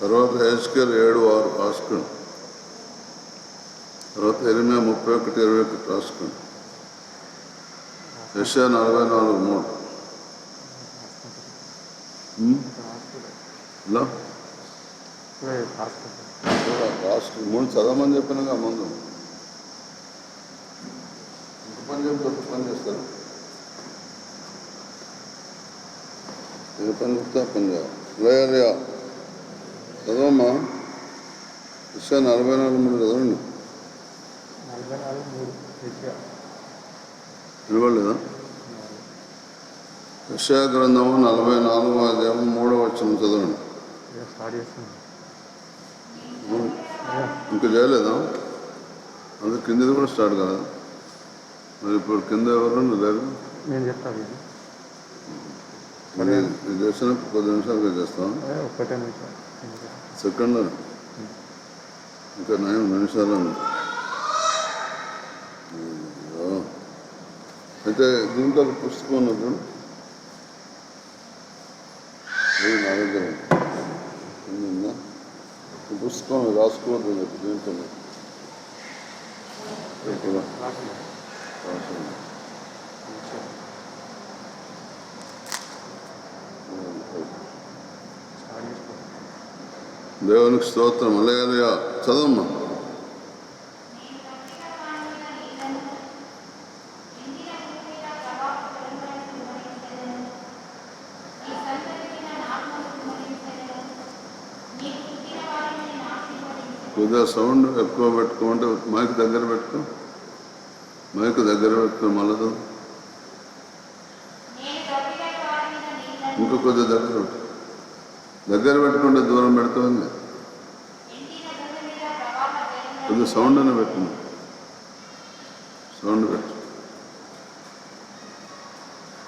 తర్వాత హెచ్కేల్ 7:6 రాసుకోండి. తర్వాత 8:31-21 రాసుకోండి. యెషయా 44:3 ఇలా రాసుకోండి. 3 చదవమని చెప్పినగా ముందు. ఇంక పని చెప్తే ఒక పని చేస్తారు. ఏ పని చెప్తే ఆ పని చేయాలి. లేయా చదవమ్మా. యెషయా 44:3 చదవండి. వినవలేదా? యెషయా గ్రంథము 44:3 చదవండి. ఇంకా చేయలేదా? అది కిందది కూడా స్టార్ట్ కాదు. మరి ఇప్పుడు కింద ఎవరు లేరు? నేను చెప్తాను. ఇది చేసిన 10 నిమిషాలుగా చేస్తాం. ఒక్కటే నిమిషం సెకండ్ ఇంకా 9 నిమిషాలు. అయితే దీంట్లో పుస్తకం ఉన్నప్పుడు నా దగ్గర ఉందా? పుస్తకం రాసుకోవద్దు చెప్పి దీంట్లో దేవునికి స్తోత్రం. హల్లెలూయా. చదవమ్మా. కొద్దిగా సౌండ్ ఎక్కువ పెట్టుకోమంటే మైక్ దగ్గర పెట్టుకో. మైక్ దగ్గర పెట్టుకో. మళ్ళీ ఇంకా కొద్దిగా దగ్గర పెట్టుకుంటే దూరం పెడుతుంది. కొద్దిగా సౌండ్ అనే పెట్టుకున్నాం. సౌండ్ పెట్టు.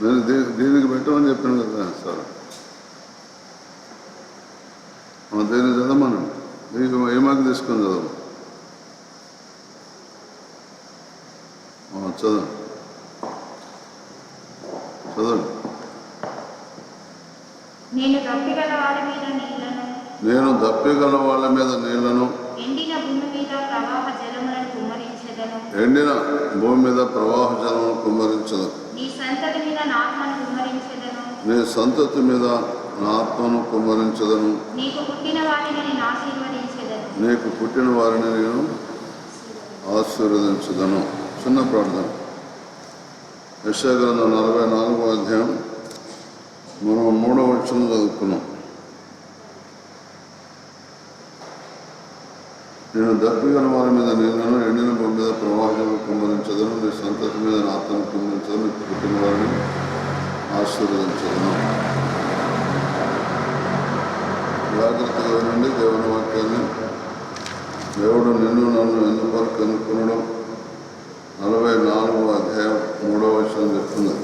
నేను దీనికి పెట్టమని చెప్పాను కదా సార్. దీన్ని చదవమనండి. దీనికి ఏమాకి తీసుకొని చదవ. చదవండి. చదవండి. నేను దప్పిగల వాళ్ళ మీద నీళ్లను ఎండిన భూమి మీద ప్రవాహ జలములను కుమ్మరించదు. నీ సంతతి మీద నా ఆత్మను కుమ్మరించదను. నీకు పుట్టిన వారిని నేను ఆశీర్వదించదను. చిన్న ప్రార్థన. యెషయా గ్రంథం 44:3 మనం 3వ వచనం చదువుకున్నాం. నేను దప్పిగల వారి మీద నీళ్లను ఎండిన భూమి మీద ప్రవాహము కుమ్మరించదను. నీ సంతతి మీద నా ఆత్మను కుమ్మరించదను. నీకు పుట్టిన వారిని ఆశీర్వదించదను. జాగ్రత్తగా వినండి దేవుని వాక్యాన్ని. దేవుడు నిన్ను నన్ను ఎందువరకు కనుక్కునడం 44వ అధ్యాయం 3వ వచనం చెప్తున్నది.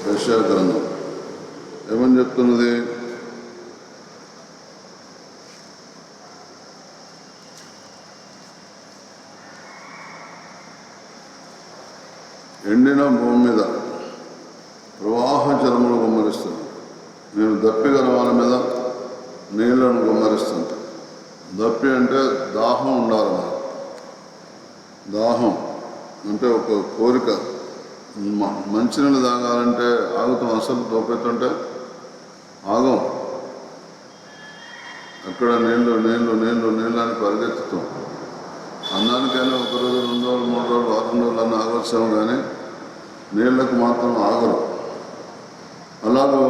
యెషయా గ్రంథం ఏమని చెప్తున్నది? ఎండిన భూమి మీద ప్రవాహ జలములు గుమ్మరిస్తుంది. నేను దప్పిగల వాళ్ళ మీద నీళ్లను గుమ్మరిస్తుంటా. దప్పి అంటే దాహం ఉండాలి. మనం దాహం అంటే ఒక కోరిక. మంచినీళ్ళు తాగాలంటే ఆగుతాం. అసలు దోపెత్తుంటే ఆగం. అక్కడ నీళ్ళు నీళ్ళు నీళ్ళు నీళ్ళు అని పరిగెత్తుతాం. అన్నానికైనా 1 రోజు 2 రోజులు 3 రోజులు 6 రోజులు అన్న ఆగొచ్చాము, కానీ నీళ్లకు మాత్రం ఆగరు. అలాగూ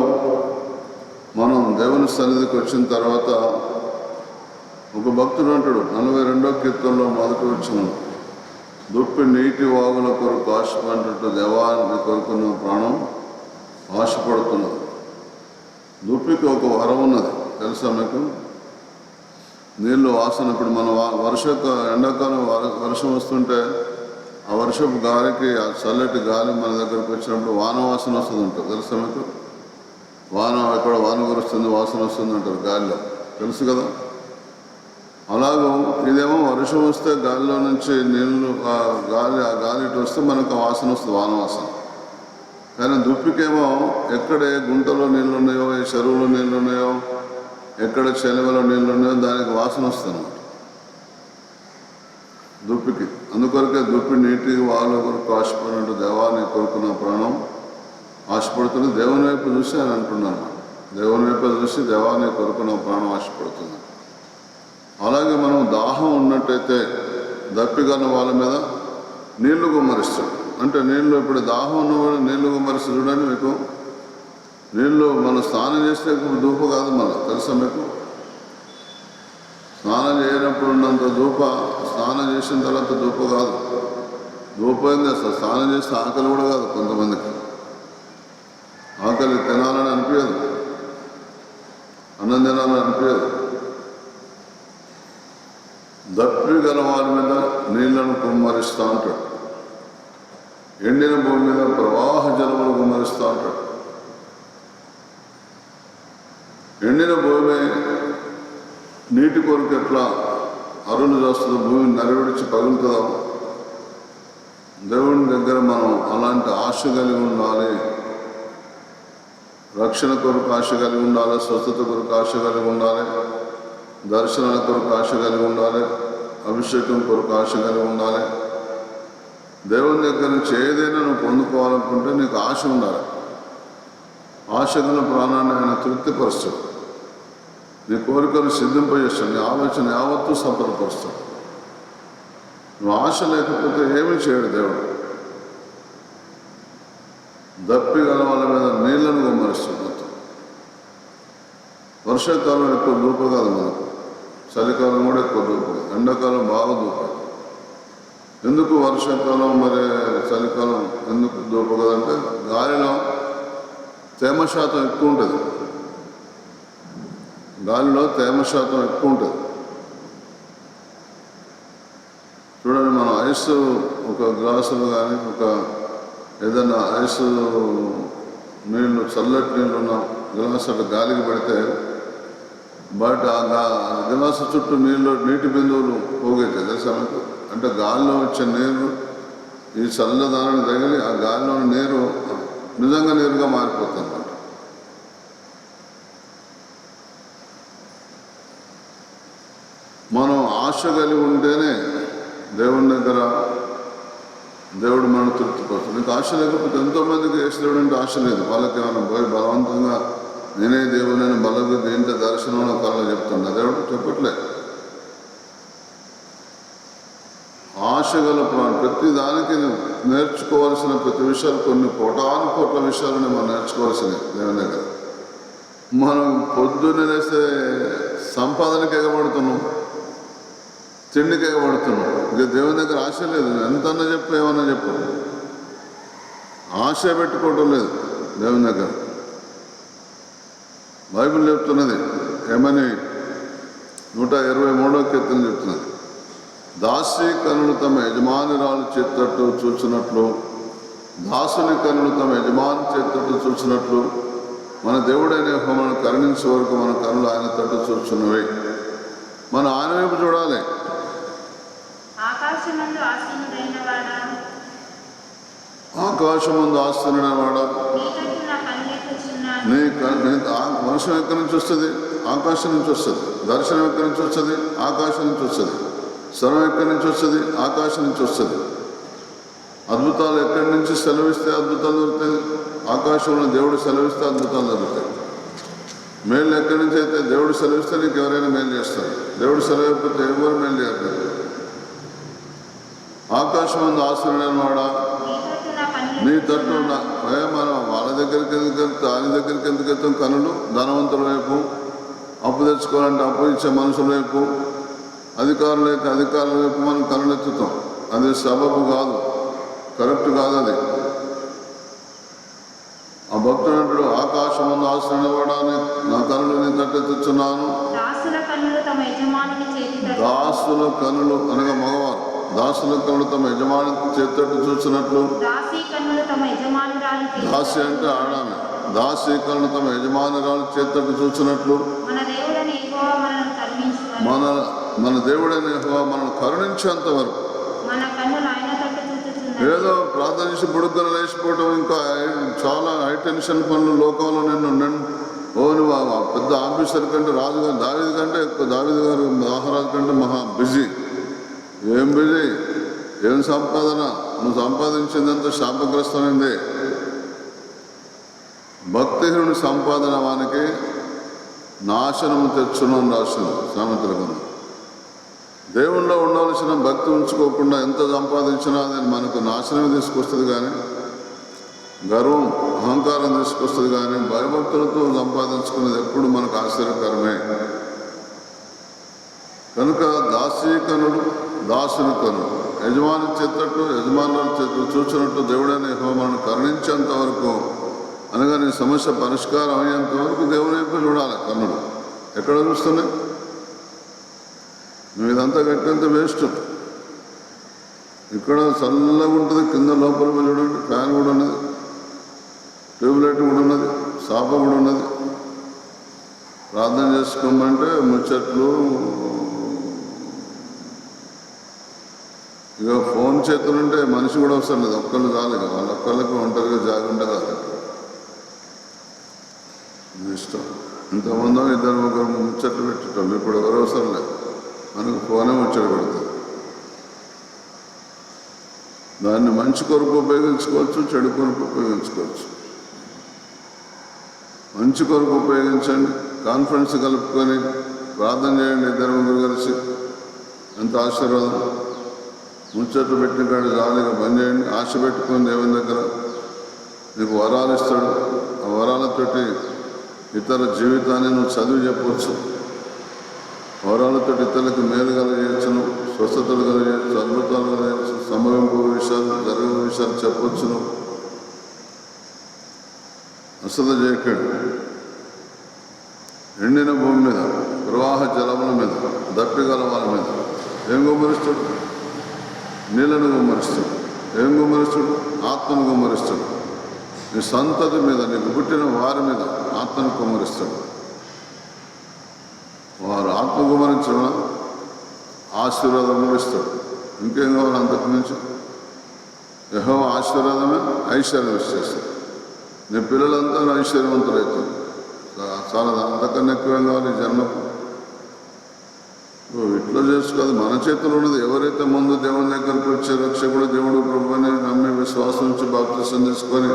మనం దేవుని సన్నిధికి వచ్చిన తర్వాత ఒక భక్తుడు అంటాడు 42వ కీర్తనలో 1వ వచనం, దుప్పి నీటి వాగుల కొరకు ఆశపడినట్టు దేవాన్ని కొరకు ప్రాణం ఆశపడుతున్నది. దుప్పికి ఒక వరం ఉన్నది తెలుసా మీకు? నీళ్ళు వాసన. ఇప్పుడు మన ఎండాకాలం వర్షం వస్తుంటే ఆ వర్షపు గాలికి ఆ చల్లటి గాలి మన దగ్గరకు వచ్చినప్పుడు వాన వాసన వస్తుంది అంటారు. తెలుసా మీకు? ఎక్కడ వాన కురుస్తుంది, వాసన వస్తుంది అంటారు గాలిలో. తెలుసు కదా? అలాగూ ఇదేమో వర్షం వస్తే గాలిలో నుంచి నీళ్ళు ఆ గాలి ఇటు వస్తే మనకు వాసన వస్తుంది, వాన వాసన. కానీ దుప్పికేమో ఎక్కడ ఏ గుంటలో నీళ్ళు ఉన్నాయో, ఏ చెరువులో నీళ్ళు ఉన్నాయో ఎక్కడ చెలవలో నీళ్ళు ఉన్నాయో దానికి వాసన వస్తుంది దుప్పికి. అందుకొరకే దుప్పి నీటికి వాళ్ళ కొరకు ఆశపడినట్టు దేవాన్ని కొరకు నా ప్రాణం ఆశపడుతుంది. దేవుని వైపు చూసి అని అంటున్నాను. దేవుని వైపు చూసి దేవాన్ని కొరకు నా ప్రాణం ఆశపడుతుంది. అలాగే మనం దాహం ఉన్నట్టయితే దప్పిగల వాళ్ళ మీద నీళ్లు గుమ్మరిస్తాడు. అంటే నీళ్ళు ఇప్పుడు దాహం ఉన్నవాడు నీళ్లు గుమ్మరిస్తాడు. చూడండి, మీకు నీళ్ళు మనం స్నానం చేస్తే ధూప కాదు, మన తెలుసా మీకు? స్నానం చేయనప్పుడు ఉన్నంత ధూప స్నానం చేసిన తర్వాత ధూప కాదు. ధూపైంది అసలు స్నానం చేస్తే ఆకలి కూడా కాదు. కొంతమందికి ఆకలి తినాలని అనిపించదు, అన్నం తినాలని అనిపించదు. దప్పి గల వారి మీద నీళ్లను కుమ్మరిస్తూ ఉంటాడు. ఎండిన భూమి మీద ప్రవాహ జలములు కుమ్మరిస్తూ ఉంటాడు. ఎండిన భూమి నీటి కొరకు ఎట్లా అరులు చేస్తుందో, భూమిని నరవిడిచి పగులుతుందో, దేవుని దగ్గర మనం అలాంటి ఆశ కలిగి ఉండాలి. రక్షణ కొరకు ఆశ కలిగి ఉండాలి, స్వస్థత కొరకు ఆశ కలిగి ఉండాలి, దర్శనాల కొరకు ఆశ కలిగి ఉండాలి, అభిషేకం కొరకు ఆశ కలిగి ఉండాలి. దేవుని దగ్గర నుంచి ఏదైనా నువ్వు పొందుకోవాలనుకుంటే నీకు ఆశ ఉండాలి. ఆశ గల ప్రాణాన్ని ఆయన తృప్తిపరుస్తాడు. నీ కోరికను సిద్ధింపజేస్తాడు. నీ ఆలోచన యావత్తూ సంపదపరుస్తాడు. నువ్వు ఆశ లేకపోతే ఏమీ చేయడు దేవుడు. దప్పి గల వాళ్ళ మీద నీళ్లను గుమ్మరిస్తాడు. మొత్తం వర్షాకాలం ఎక్కువ ధూప కాదు మనకు, చలికాలం కూడా ఎక్కువ ధూప కాదు, ఎండాకాలం బాగా ధూప. ఎందుకు వర్షాకాలం మరి చలికాలం ఎందుకు ధూప కదంటే గాలిలో తేమ శాతం ఎక్కువ ఉంటుంది. గాలిలో తేమ శాతం ఎక్కువ ఉంటుంది. చూడండి, మనం ఐస్ ఒక గ్లాసులు కానీ ఒక ఏదైనా ఐస్ నీళ్ళు చల్లటి నీళ్ళు ఉన్న గ్లాసు అట్లా గాలికి పెడితే బట్ ఆ గ్లాసు చుట్టూ నీటి బిందువులు పోగైతాయి తెలుసా మీకు? అంటే గాలిలో వచ్చే నీరు ఈ చల్లదానాన్ని తగిలి ఆ గాలిలోని నీరు నిజంగా నీరుగా మారిపోతుంది అన్నమాట. మనం ఆశ కలిగి ఉంటేనే దేవుని దగ్గర దేవుడు మనం తృప్తిపరుస్తాడు. నీకు ఆశ లేకపోతే ఎంతోమందికి యేసు దేవుడు అంటే ఆశ లేదు. వాళ్ళకి ఏమైనా పోయి బలవంతంగా నేనే దేవుడు నేను బలవి దేంట్లో దర్శనంలో కళ్ళ చెప్తున్నా, దేవుడు చెప్పట్లే. ఆశ గల ప్రాణం ప్రతి దానికి నేర్చుకోవాల్సిన ప్రతి విషయాలు కొన్ని కోట్ల విషయాలని మనం నేర్చుకోవాల్సినవి దేవుని దగ్గర. మనం పొద్దున్నే లేస్తే సంపాదనకి ఎగబడుతున్నాం, తిండికి ఎగబడుతున్నాం. ఇక దేవుని దగ్గర ఆశ లేదు. ఎంతన్నా చెప్పు, ఏమన్నా చెప్పు, ఆశ పెట్టుకోవటం లేదు దేవుని దగ్గర. బైబిల్ చెప్తున్నది ఏమని, 123వ కీర్తన చెప్తున్నది, దాసి కనులు తమ యజమానురాలు చేతట్టు చూచినట్లు, దాసుని కనులు తమ యజమాని చేతట్టు చూచినట్లు మన దేవుడైన యెహోవాను కరుణించే వరకు మన కనులు ఆయన తట్టు చూచున్నవి. మనం ఆయన వైపు చూడాలి. ఆకాశమందు ఆసీనుడైన వాడా, నీ వర్షం ఎక్కడి నుంచి వస్తుంది? ఆకాశం నుంచి వస్తుంది. దర్శనం ఎక్కడి నుంచి వస్తుంది? ఆకాశం నుంచి వస్తుంది. స్వరం ఎక్కడి నుంచి వస్తుంది? ఆకాశం నుంచి వస్తుంది. అద్భుతాలు ఎక్కడి నుంచి సెలవిస్తే అద్భుతాలు దొరుకుతాయి? ఆకాశంలో దేవుడు సెలవిస్తే అద్భుతాలు దొరుకుతాయి. మేలు ఎక్కడి నుంచి అయితే దేవుడు సెలవిస్తే నీకు ఎవరైనా మేలు చేస్తారు. దేవుడు సెలవిపోతే ఎవరు మేలు చేయట్లేదు. ఆకాశం ముందు ఆశ్రయం వాడా, నీ తట్టు మనం వాళ్ళ దగ్గరికి ఎందుకు వెళ్తే ఆయన దగ్గరికి ఎందుకు వెళ్తాం? కనులు ధనవంతుల వైపు, అప్పు తెచ్చుకోవాలంటే అప్పు ఇచ్చే మనుషుల వైపు, అధికారుల వైపు మనం కనులు ఎత్తుతాం. అది సబబు కాదు, కరెక్ట్ కాదు. అది ఆ భక్తుడు అంటాడు, ఆకాశం ముందు ఆశ్రయం వాడాని నా కనులు నీ తట్టెత్తుచున్నాను. దాసుల కనులు అనగా మగవారు, దాసుల కనులు తమ యజమాని చేతట్టు చూసినట్లు, దాసి అంటే ఆడామె, దాసి కనులు తమ యజమానురాలు చేతట్టు చూసినట్లు మన దేవుడైన యెహోవా మనల్ని కరుణించేంత వరకు. ఏదో ప్రార్థన చేసి బుడుగ్గలు లేచిపోవటం, ఇంకా చాలా హై టెన్షన్ పనులు లోకంలో నిన్ను నువ్వు ఆ పెద్ద ఆఫీసర్ కంటే రాజుగారు దావీదు కంటే ఎక్కువ, దావీదు గారు మహారాజు కంటే మహా బిజీ. ఏం బిజీ, ఏం సంపాదన, నువ్వు సంపాదించిందంతా శాపగ్రస్తమైంది. భక్తిహీనుని సంపాదన వానికి నాశనము తెచ్చును అని రాసింది సామెతల గ్రంథం. దేవుణ్ణిలో ఉండవలసిన భక్తి ఉంచుకోకుండా ఎంత సంపాదించినా అది మనకు నాశనమే తీసుకొస్తుంది, కానీ గర్వం అహంకారం తీసుకొస్తుంది. కానీ భయభక్తులతో సంపాదించుకునేది ఎప్పుడు మనకు ఆశ్చర్యకరమే. కనుక దాసీకనుడు దాసుని కనుడు, యజమాని చేతట్టు యజమానుల చేతులు చూచినట్టు దేవుడైన యెహోవా మనల్ని కరుణించేంత వరకు, అనగా నీ సమస్య పరిష్కారం అయ్యేంత వరకు దేవుని వైపు చూడాలి. కన్నుడు ఎక్కడ చూస్తున్నాయి? నువ్వు ఇదంతా కట్టేంత వేస్ట్. ఇక్కడ చల్లగా ఉంటుంది, కింద లోపల చూడండి, ఫ్యాన్ కూడా ఉన్నది, ట్యూబ్లైట్ కూడా ఉన్నది, సాప కూడా ఉన్నది. ప్రార్థన చేసుకోమంటే ముచ్చట్లు. ఇక ఫోన్ చేతులుంటే మనిషి కూడా అవసరం లేదు, ఒక్కళ్ళు చాలు. ఇక వాళ్ళ ఒక్కళ్ళకి ఒంటరిగా జాగుంటే కాదు, ఇష్టం. ఇంతమందో ఇద్దరు ముగ్గురు ముచ్చట్లు పెట్టేటోళ్ళు, ఇప్పుడు ఎవరు అవసరం లేదు, మనకు ఫోనే ముచ్చట పెడతారు. దాన్ని మంచి కొరకు ఉపయోగించుకోవచ్చు, చెడు కొరకు ఉపయోగించుకోవచ్చు. మంచి కొరకు ఉపయోగించండి, కాన్ఫరెన్స్ కలుపుకొని ప్రార్థన చేయండి, ఇద్దరు ముగ్గురు కలిసి, ఎంత ఆశీర్వాదం. ముచ్చట్లు పెట్టిన కాడు జాలీగా పని చేయండి, ఆశ పెట్టుకొని దేవుని దగ్గర నీకు వరాలు ఇస్తాడు. ఆ వరాలతోటి ఇతర జీవితాన్ని నువ్వు చదివి చెప్పవచ్చు. వరాలతో ఇతరులకు మేలు కలిగేయచ్చును, స్వస్థతలు కలిగేయచ్చు, అద్భుతాలు కలిగేయచ్చు, సంభవింపు విషయాలు, జరిగిన విషయాలు చెప్పవచ్చును. అసలు చేయకండి. ఎండిన భూమి మీద, ప్రవాహ జలముల మీద, దప్పిగల వాళ్ళ మీద ఏం గుమ్మరిస్తాడు? నీళ్ళను గుమ్మరిస్తాడు. ఏం గుమ్మరిస్తాడు? ఆత్మను గుమ్మరిస్తాడు. నీ సంతతి మీద, నీకు పుట్టిన వారి మీద ఆత్మను కుమ్మరిస్తాడు. వారు ఆత్మ గుమ్మరించిన ఆశీర్వాదం కూడా ఇస్తాడు. ఇంకేం కావాలి అంతకు మించి? యెహోవా ఆశీర్వాదమే ఐశ్వర్యం ఇచ్చేస్తాడు. నీ పిల్లలంతా ఐశ్వర్యవంతులవుతారు. చాలా అంతకన్నా ఎక్కువేం కావాలి ఈ జన్మకు? ఇట్లా చేసుకోదు, మన చేతులు ఉన్నది. ఎవరైతే ముందు దేవుని దగ్గరికి వచ్చే రక్షకుడు దేవుడు ప్రభుని నమ్మి విశ్వాసం నుంచి బాప్తిసం తీసుకొని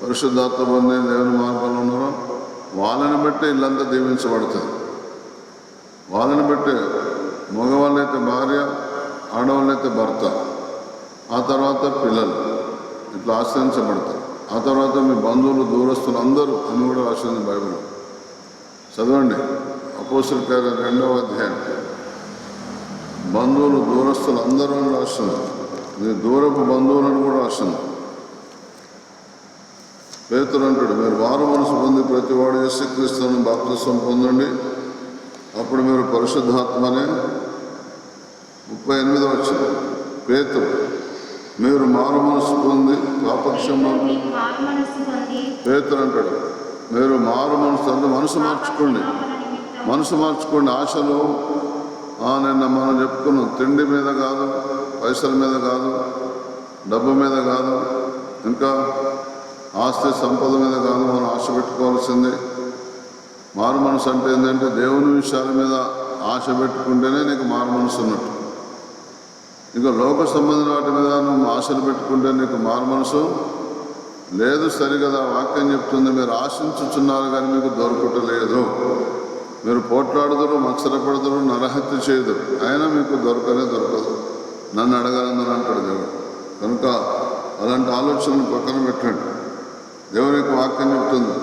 పరిశుద్ధాత్మ పొంది దేవుని మార్గంలో ఉన్నారో వాళ్ళని బట్టే ఇల్లంతా దీవించబడుతుంది. వాళ్ళని బట్టే మగవాళ్ళైతే భార్య, ఆడవాళ్ళైతే భర్త, ఆ తర్వాత పిల్లలు ఇట్లా ఆశ్రయించబడతారు. ఆ తర్వాత మీ బంధువులు, దూరస్తులు అందరూ అని కూడా రాసింది బైబిల్. చదవండి అపోస్తలుల కార్యాలు 2వ అధ్యాయం. బంధువులు, దూరస్తులు అందరూ అని రాస్తుంది. మీ దూరపు బంధువులను కూడా రాసింది. పేతురు అంటాడు, మీరు వారు మనసు పొంది ప్రతివాడు యేసుక్రీస్తును బాప్తిసం పొందండి, అప్పుడు మీరు పరిశుద్ధాత్మనే. 38వ వచనం. పేతురు, మీరు మారు మనసు పొంది పాపక్షమ. పేతురు అంటాడు, మీరు మారు మనసు అంటే మనసు మార్చుకోండి, మనసు మార్చుకోండి. ఆశలు నిన్న మనం చెప్పుకున్నాం, తిండి మీద కాదు, పైసల మీద కాదు, డబ్బు మీద కాదు, ఇంకా ఆస్తి సంపద మీద కాదు మనం ఆశ పెట్టుకోవాల్సింది. మారు మనసు అంటే ఏంటంటే దేవుని విషయాల మీద ఆశ పెట్టుకుంటేనే నీకు మారు మనసు ఉన్నట్టు. ఇంకా లోక సంబంధం వాటి మీద నువ్వు ఆశలు పెట్టుకుంటే నీకు మారు మనసు లేదు. సరిగదా వాక్యం చెప్తుంది, మీరు ఆశించుచున్నారు కానీ మీకు దొరకటలేదు. మీరు పోట్లాడుదురు, మత్సరపడుదురు, నరహత్య చేయదురు, అయినా మీకు దొరకదు. నన్ను అడగాలని అంటాడు దేవుడు. కనుక అలాంటి ఆలోచనలు పక్కన పెట్టండి. దేవుని యొక్క వాక్యం చెప్తుంది.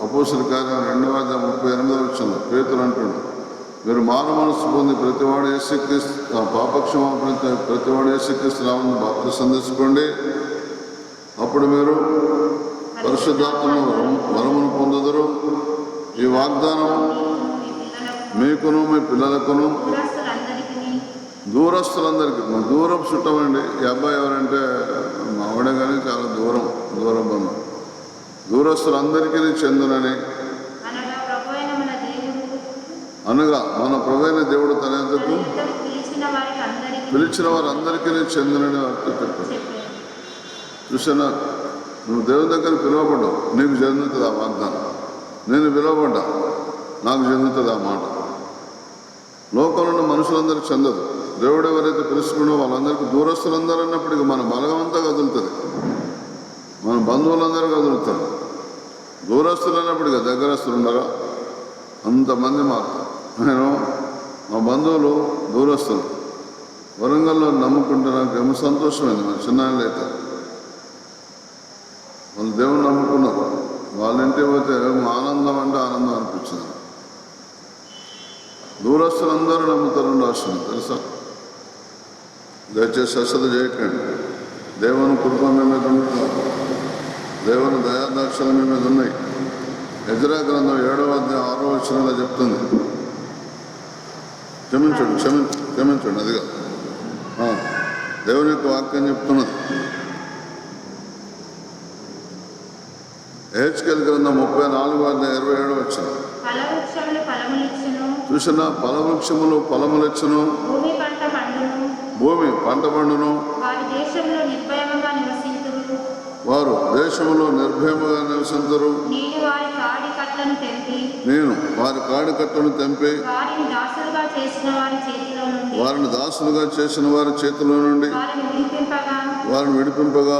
అపోస్తలుల కార్యం 2వ అధ్యాయం 38వ వచనం. పేతురు అంటాడు, మీరు మారు మనసు పొంది ప్రతివాడు యేసుక్రీస్తు పాపక్షమాపణ ప్రతివాడు యేసుక్రీస్తు నామమున బాప్తిసం తీసుకోండి, అప్పుడు మీరు పరిశుద్ధాత్మ వరమును పొందుదురు. ఈ వాగ్దానం మీకును మీ పిల్లలకును దూరస్తులందరికీ. దూరం చుట్టమండి. ఈ అబ్బాయి ఎవరంటే మావిడే కానీ చాలా దూరం బంధం. దూరస్తులందరికీ చెందునని, అనగా మన ప్రభువైన దేవుడు తన ఎందుకు పిలిచిన వారందరికీ చెందునని వారితో చెప్పాడు. చూసినా, నువ్వు దేవుని దగ్గర పిలువబడ్డావు, నీకు చెందుతుంది ఆ వాగ్దానం. నేను పిలువబడ్డా, నాకు చెందుతుంది ఆ మాట. లోకంలో ఉన్న మనుషులందరికీ చెందదు. దేవుడు ఎవరైతే పిలుచుకున్నో వాళ్ళందరికీ దూరస్తులందరూ అన్నప్పటికీ మన బలగం అంతా కదులుతుంది, మన బంధువులందరూ కదులుతారు. దూరస్తులు అన్నప్పటికీ దగ్గరస్తులు ఉండరా? అంతమంది మారుతారు. నేను మా బంధువులు దూరస్తులు వరంగల్లో నమ్ముకుంటే నాకు ఏమో సంతోషమైంది. మన చిన్నాళ్ళు అయితే వాళ్ళు దేవుని నమ్ముకున్నారు. వాళ్ళ ఇంటికి పోతే ఏమో ఆనందం అంటే ఆనందం అనిపించింది. దూరస్తులందరూ నమ్ముతారు అవసరం తెలుసా? దయచేసి అసలు చేయకండి. దేవుని కృప మీ మీద ఉంటుంది, దేవుని దయాదాక్షలు మీ మీద ఉన్నాయి. ఎజ్రా గ్రంథం 7వ అధ్యాయం 6వ వచనంలో చెప్తుంది. క్షమించండి అదిగా దేవుని యొక్క వాక్యం చెప్తున్నది. హెచ్కేల్ గ్రంథం 34వ అధ్యాయం 27వ వచనం. చూసిన ఫలవృక్షములు ఫలములిచ్చును, భూమి పంట పండును, వారు దేశంలో నిర్భయముగా నివసించరు. నేను వారి కాడి కట్టను తెంపి వారిని దాసులుగా చేసిన వారి చేతిలో నుండి వారిని విడిపింపగా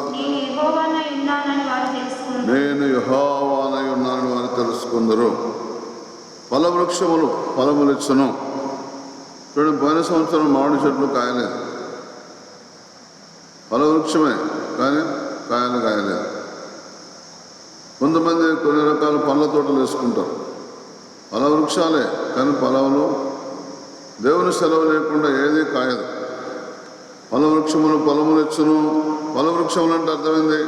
నేను యెహోవానై ఉన్నానని వారు తెలుసుకుందరు. ఫలవృక్షములు ఫలములిచ్చును. చూడండి, పోయిన సంవత్సరం మామిడి చెట్లు కాయలేదు, ఫలవృక్షమే కానీ కాయలు కాయలేదు. కొంతమంది కొన్ని రకాల పండ్ల తోటలు వేసుకుంటారు, ఫలవృక్షాలే కానీ ఫలములు దేవుని సెలవు లేకుండా ఏదీ కాయదు. ఫలవృక్షములు ఫలములిచ్చును. ఫలవృక్షములు అంటే అర్థమైంది,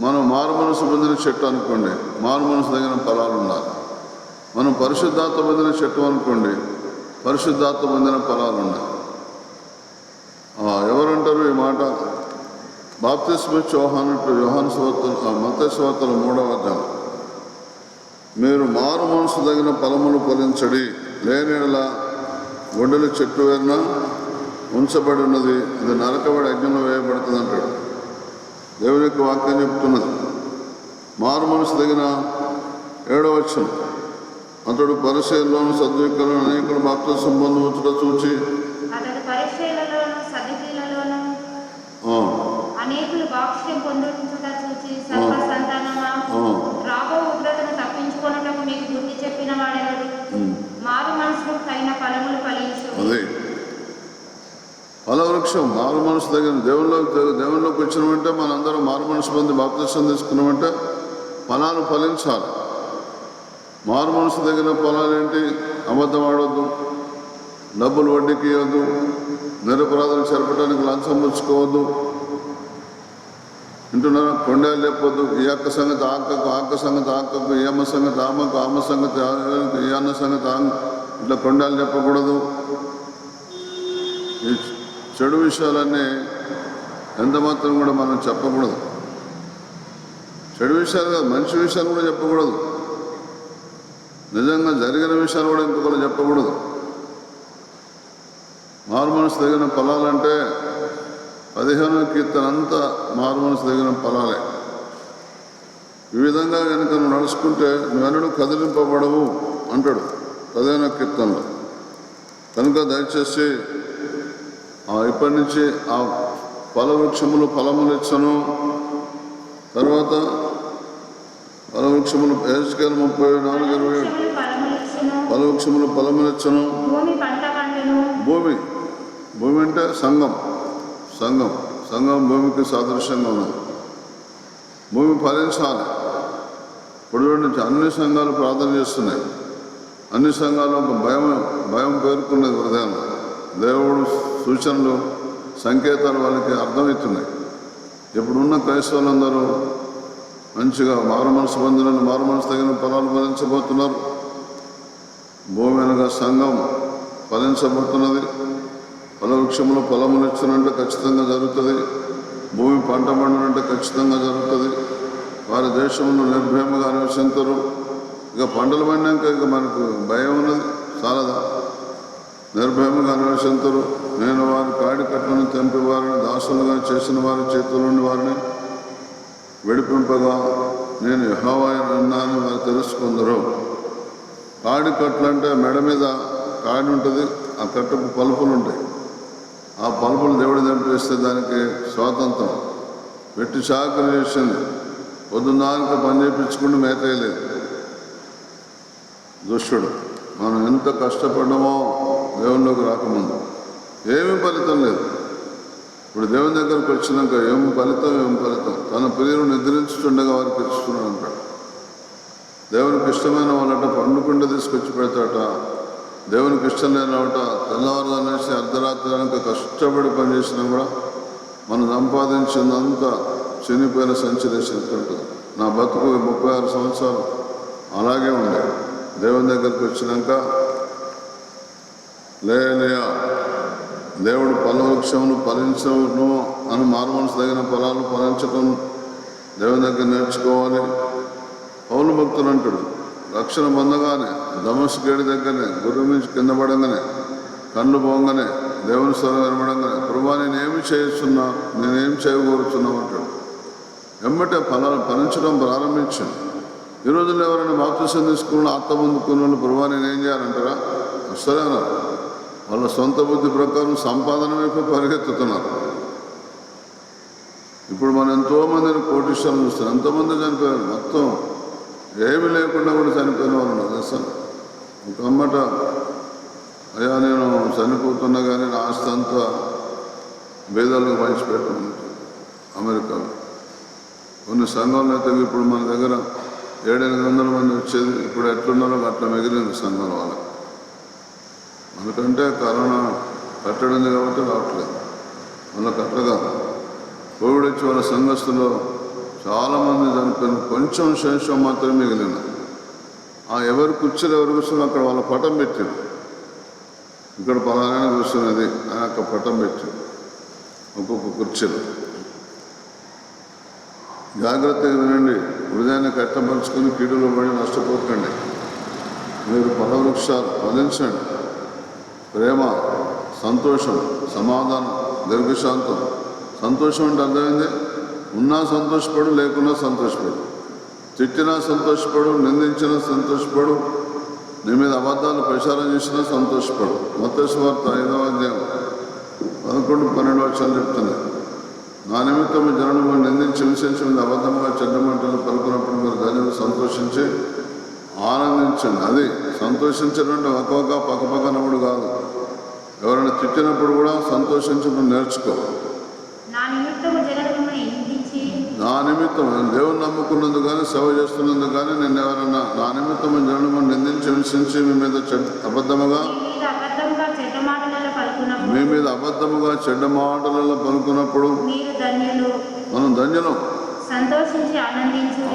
మనం మారు మనసు పొందిన చెట్టు అనుకోండి, మారు మనసు తగిన ఫలాలు ఉండాలి. మనం పరిశుద్ధాత్మ పొందిన చెట్టు అనుకోండి, పరిశుద్ధాత్మ పొందిన ఫలాలు ఉండాలి. ఎవరంటారు ఈ మాట? బాప్తిస్మ యోహాను సువార్త మత్తయి సువార్తలో 3వ అధ్యాయం, మీరు మారు మనసు తగిన ఫలములు ఫలించడి, లేని యెడల గొడ్డలి చెట్టు వేరున ఉంచబడి ఉన్నది, ఇది నరకబడి అగ్నిలో వేయబడుతుంది అంటాడు. దేవుని యొక్క వాక్యం చెప్తున్నది. మారు మనసు తగిన 7వ వచనం, అతడు పరిసయ్యుల్లోను సద్వికులను అనేకులు బాప్తిస్మం పొందుట చూచి అదే ఫలవృక్షం. మారు మనసు తగిన దేవుళ్ళలోకి వచ్చినామంటే మనందరం మారు మనసు పొంది బాప్తిస్మం తీసుకున్నామంటే ఫలాలు ఫలించాలి. మారు మనసు తగిన ఫలాలు ఏంటి? అబద్ధం ఆడొద్దు, డబ్బులు వడ్డీకి ఇవ్వద్దు, నిరపరాధులు చెరపడానికి లంచం పుచ్చుకోవద్దు, వింటున్నారా? కొండలు లేపొద్దు, ఈ అక్క సంగతి ఆక్కకు, ఆక్క సంగతి ఆక్కకు, ఈ అమ్మ సంగతి ఆమెకు, అమ్మ సంగతి ఈ అన్న సంగతి ఇట్లా కొండలు చెప్పకూడదు. ఈ చెడు విషయాలన్నీ ఎంత మాత్రం కూడా మనం చెప్పకూడదు. చెడు విషయాలు కాదు, మంచి విషయాలు కూడా చెప్పకూడదు. నిజంగా జరిగిన విషయాలు కూడా ఇంకొకరు చెప్పకూడదు. మారు మనసు తగిన ఫలాలంటే 15వ కీర్తన అంతా మారు మనసు తగిన ఫలాలే. ఈ విధంగా కనుక నువ్వు నడుచుకుంటే నువ్వెన్నడూ కదిలింపబడవు అంటాడు 15వ కీర్తనలో. కనుక దయచేసి ఇప్పటి నుంచి ఆ ఫలవృక్షములు ఫలములిచ్చను. తర్వాత ఫలవృక్షములు హెజ్కేల్ 34:27 ఫలవృక్షములు ఫలములిచ్చను. భూమి అంటే సంఘం భూమికి సాదృశ్యంగా ఉన్నది. భూమి ఫలించాలి. ఇప్పుడు నుంచి అన్ని సంఘాలు ప్రార్థన చేస్తున్నాయి. అన్ని సంఘాలు ఒక భయం పేర్కొన్నది హృదయంలో. దేవుడు సూచనలు సంకేతాలు వాళ్ళకి అర్థమవుతున్నాయి. ఇప్పుడున్న క్రైస్తవులందరూ మంచిగా మారు మనసు పొందిన మారు మనసు తగిన ఫలాలు ఫలించబోతున్నారు. భూమి అనగా సంఘం ఫలించబోతున్నది. ఫలవృక్షములు ఫలములిచ్చునంటే ఖచ్చితంగా జరుగుతుంది. భూమి పంట పండునంటే ఖచ్చితంగా జరుగుతుంది. వారి దేశంలో నిర్భయముగా నివసించరు. ఇక పంటలు పండినాక ఇక మనకు భయం ఉన్నది చాలదా? నిర్భయముగా నివసించరు. నేను వారి కాడి కట్టను తెంపి వారిని దాసులుగా చేసిన వారి చేతుల నుండి వారిని విడిపింపగా నేను యెహోవానని వారు తెలుసుకుందరు. కాడి కట్లు అంటే మెడ మీద కాడి ఉంటుంది, ఆ కట్టుకు పలుపులు ఉంటాయి. ఆ పలుపులు దేవుడు తెంపేస్తే దానికి స్వాతంత్రం. వెట్టి చాకరీ చేసింది, పొద్దున్నాక పని చేయించుకుంటూ మేతేయలేదు దుష్టుడు. మనం ఎంత కష్టపడ్డామో దేవునిలోకి రాకముందు ఏమీ ఫలితం లేదు. ఇప్పుడు దేవుని దగ్గరకు వచ్చినాక ఏం ఫలితం. తన ప్రియులు నిద్రించుతుండగా వారికి ఇస్తున్నాడు అంటాడు. దేవునికి ఇష్టమైన వాళ్ళట పండుకుండ తీసుకొచ్చి పెడతాట. దేవునికి ఇష్టం లేనట తెల్లవారుదనేసి అర్ధరాత్రి కనుక కష్టపడి పనిచేసినా కూడా మనం సంపాదించిందంతా చనిపోయిన సంచరేసినట్టు. నా బతుకు 36 సంవత్సరాలు అలాగే ఉండే. దేవుని దగ్గరికి వచ్చినాక లేయా దేవుడు ఫలవృక్షమును ఫలించను అని మారుమనసు తగిన ఫలాలు ఫలించటం దేవుని దగ్గర నేర్చుకోవాలి. పౌలు భక్తులు అంటాడు, రక్షణ పొందగానే దమస్కేడి దగ్గరనే గుర్రం నుంచి కింద పడంగానే కళ్ళు పోగానే దేవుని స్వరం వినబడంగానే ప్రభువా నేనేమి చేస్తున్నా, నేనేం చేయకూరుతున్నావు అంటాడు. వెంబటే ఫలాలు ఫలించడం ప్రారంభించాను. ఈ రోజుల్లో ఎవరైనా బాప్తిసం తీసుకున్న ఆత్మ పొందుకున్న వాళ్ళు ప్రభువా నేనేం చేయాలంటారా? వస్తలే అన్నారు. వాళ్ళ సొంత బుద్ధి ప్రకారం సంపాదన వైపు పరిగెత్తుతున్నారు. ఇప్పుడు మనం ఎంతోమందిని కోటీశ్వరులు చూస్తాం. ఎంతోమంది చనిపోయారు, మొత్తం ఏమీ లేకుండా కూడా చనిపోయిన వాళ్ళు ఉన్నారు. అసలు ఒక అమ్మట అయ్యా నేను చనిపోతున్నా కానీ నా ఆస్తి అంతా పేదలకు పంచిపెట్టమని అమెరికాలో. కొన్ని సంఘంలో అయితే ఇప్పుడు మన దగ్గర 700-800 మంది వచ్చేది, ఇప్పుడు ఎట్లున్నారో అట్లా మిగిలింది సంఘం వాళ్ళకి. మనకంటే కరోనా కట్టడింది కాబట్టి రావట్లేదు. వాళ్ళకి అట్లగా కోవిడ్ వచ్చి వాళ్ళ సంఘస్థులో చాలామంది చనిపోయిన, కొంచెం శేషం మాత్రమే మిగిలిన. ఆ ఎవరు కూర్చొని అక్కడ వాళ్ళ పటం పెట్టారు. ఇక్కడ పలానా కూర్చున్నది ఆయన అక్కడ పటం పెట్టారు ఒక్కొక్క కుర్చీలో. జాగ్రత్తగా వినండి, హృదయాన్ని కట్టపరుచుకొని కీడులో పడి నష్టపోకండి. మీరు ఫలవృక్షాలు ఫలించండి. ప్రేమ, సంతోషం, సమాధానం, దీర్ఘశాంతం. సంతోషం అంటే అర్థమైంది, ఉన్నా సంతోషపడు, లేకున్నా సంతోషపడు, తిట్టినా సంతోషపడు, నిందించినా సంతోషపడు, నీ మీద అబద్ధాలు ప్రచారం చేసినా సంతోషపడు. మత్తయి సువార్త 5వ అధ్యాయం 11-12 చెప్తున్నాయి. నా నిమిత్తం జనులు నిందించి హింసించి మీద అబద్ధంగా చెడ్డ మంటలు పలుకున్నప్పుడు మీరు ధన్యులు సంతోషించి ఆనందించండి. అది సంతోషించడం అంటే ఒక్కొక్క పక్కపక్క నవ్వుడు కాదు. ఎవరైనా తిట్టినప్పుడు కూడా సంతోషించడం నేర్చుకో. నా నిమిత్తం దేవుని నమ్ముకున్నందుకు కానీ సేవ చేస్తున్నందుకు కానీ నేను ఎవరన్నా నా నిమిత్తం జనులు నిందించి హింసించి మీ మీద అబద్ధముగా చెడ్డ మాటలలో పలుకున్నప్పుడు మనం ధన్యులం.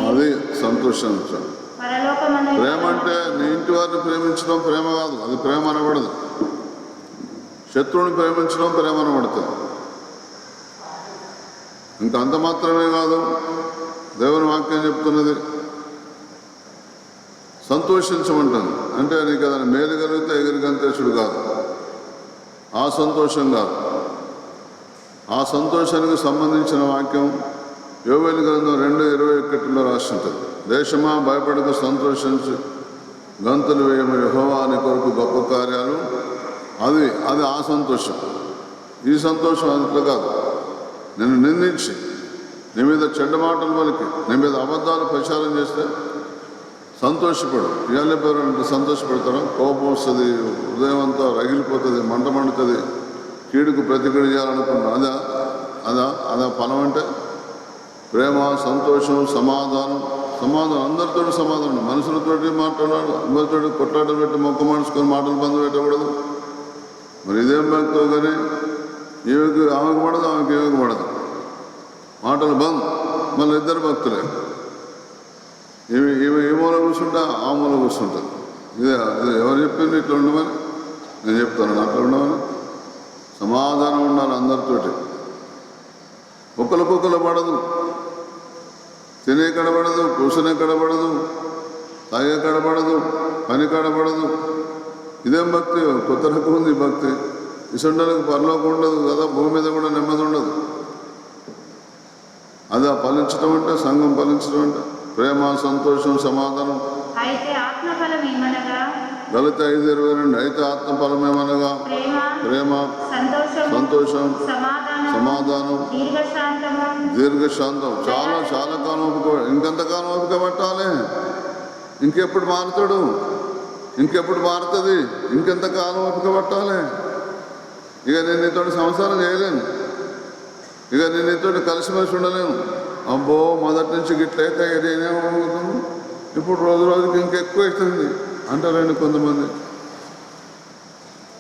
అది సంతోషించాలి. ప్రేమ అంటే నీ ఇంటి వారిని ప్రేమించడం ప్రేమ కాదు, అది ప్రేమ అనబడదు. శత్రువుని ప్రేమించడం ప్రేమ అనబడుతుంది. ఇంకా అంత మాత్రమే కాదు, దేవుని వాక్యం చెప్తున్నది సంతోషించమంటుంది. అంటే నీకు ఏదైనా మేలు కలిగితే ఎగిరిగంతేసుడు కాదు, ఆ సంతోషం కాదు. ఆ సంతోషానికి సంబంధించిన వాక్యం యోవేలు గ్రంథం 2:21 రాసి ఉంటుంది. దేశమా భయపడక సంతోషించి గంతులు వేయము, యెహోవా నీ కొరకు గొప్ప కార్యాలు. అది అది ఆ సంతోషం. ఈ సంతోషం అట్లా కాదు. నిన్ను నిందించి నీ మీద చెడ్డ మాటలు పలికి నీ మీద అబద్ధాలు ప్రచారం చేస్తే సంతోషపడు. ఇవాళ పేరు సంతోషపడతారా? కోపం వస్తుంది, హృదయం అంతా రగిలిపోతుంది, మంట మండుతుంది, కీడుకు ప్రతిక్రియ చేయాలనుకున్నా. అదా ఫలం అంటే ప్రేమ, సంతోషం, సమాధానం. అందరితో సమాధానం. మనుషులతోటి మాట్లాడాలి, అందరితో కొట్లాటలు పెట్టి మొక్క మార్చుకొని మాటలు బంధు పెట్టకూడదు. మరి ఇదేం భక్తో కానీ ఆమెకు పడదు, ఆమెకు ఏమికి పడదు, మాటలు బంద్. మళ్ళీ ఇద్దరు భక్తులే. ఈమె ఈ మూల కూర్చుంటా, ఆ మూల కూర్చుంటుంది. ఇదే ఎవరు చెప్పింది ఇట్లా ఉండమని? నేను చెప్తాను అట్లా ఉండమని. సమాధానం ఉండాలి అందరితోటి. ఒకరికొకరు పడదు, తినే కడబడదు, కూర్చునే కడబడదు, తాగే కడబడదు, పని కడబడదు. ఇదేం భక్తి? కొత్త రకం ఉంది భక్తి. ఇసుండలకు పరలోకం ఉండదు కదా, భూమి మీద కూడా నెమ్మది ఉండదు. అదే ఫలించడం అంటే, సంఘం ఫలించడం అంటే ప్రేమ, సంతోషం, సమాధానం. అయితే ఆత్మఫలం ఏమనగా గలతీ 5:22 అయితే ఆత్మఫలమేమనగా ప్రేమ, సంతోషం, సమాధానం, దీర్ఘశాంతం. చాలా చాలా కాలం ఓపిక. ఇంకెంతకాలం ఓపిక పట్టాలి? ఇంకెప్పుడు మారుతాడు? ఇంకెప్పుడు మారుతుంది? ఇంకెంతకాలం ఓపిక పట్టాలి? ఇక నేను నీతో సంసారం చేయలేను, ఇక నేను నీతో కలిసిమెలిసి ఉండలేను. అబ్బో మొదటి నుంచి గిట్లయితే నేనేమవుతాను, ఇప్పుడు రోజు రోజుకి ఇంకెక్కువ అవుతుంది అంటారండి కొంతమంది.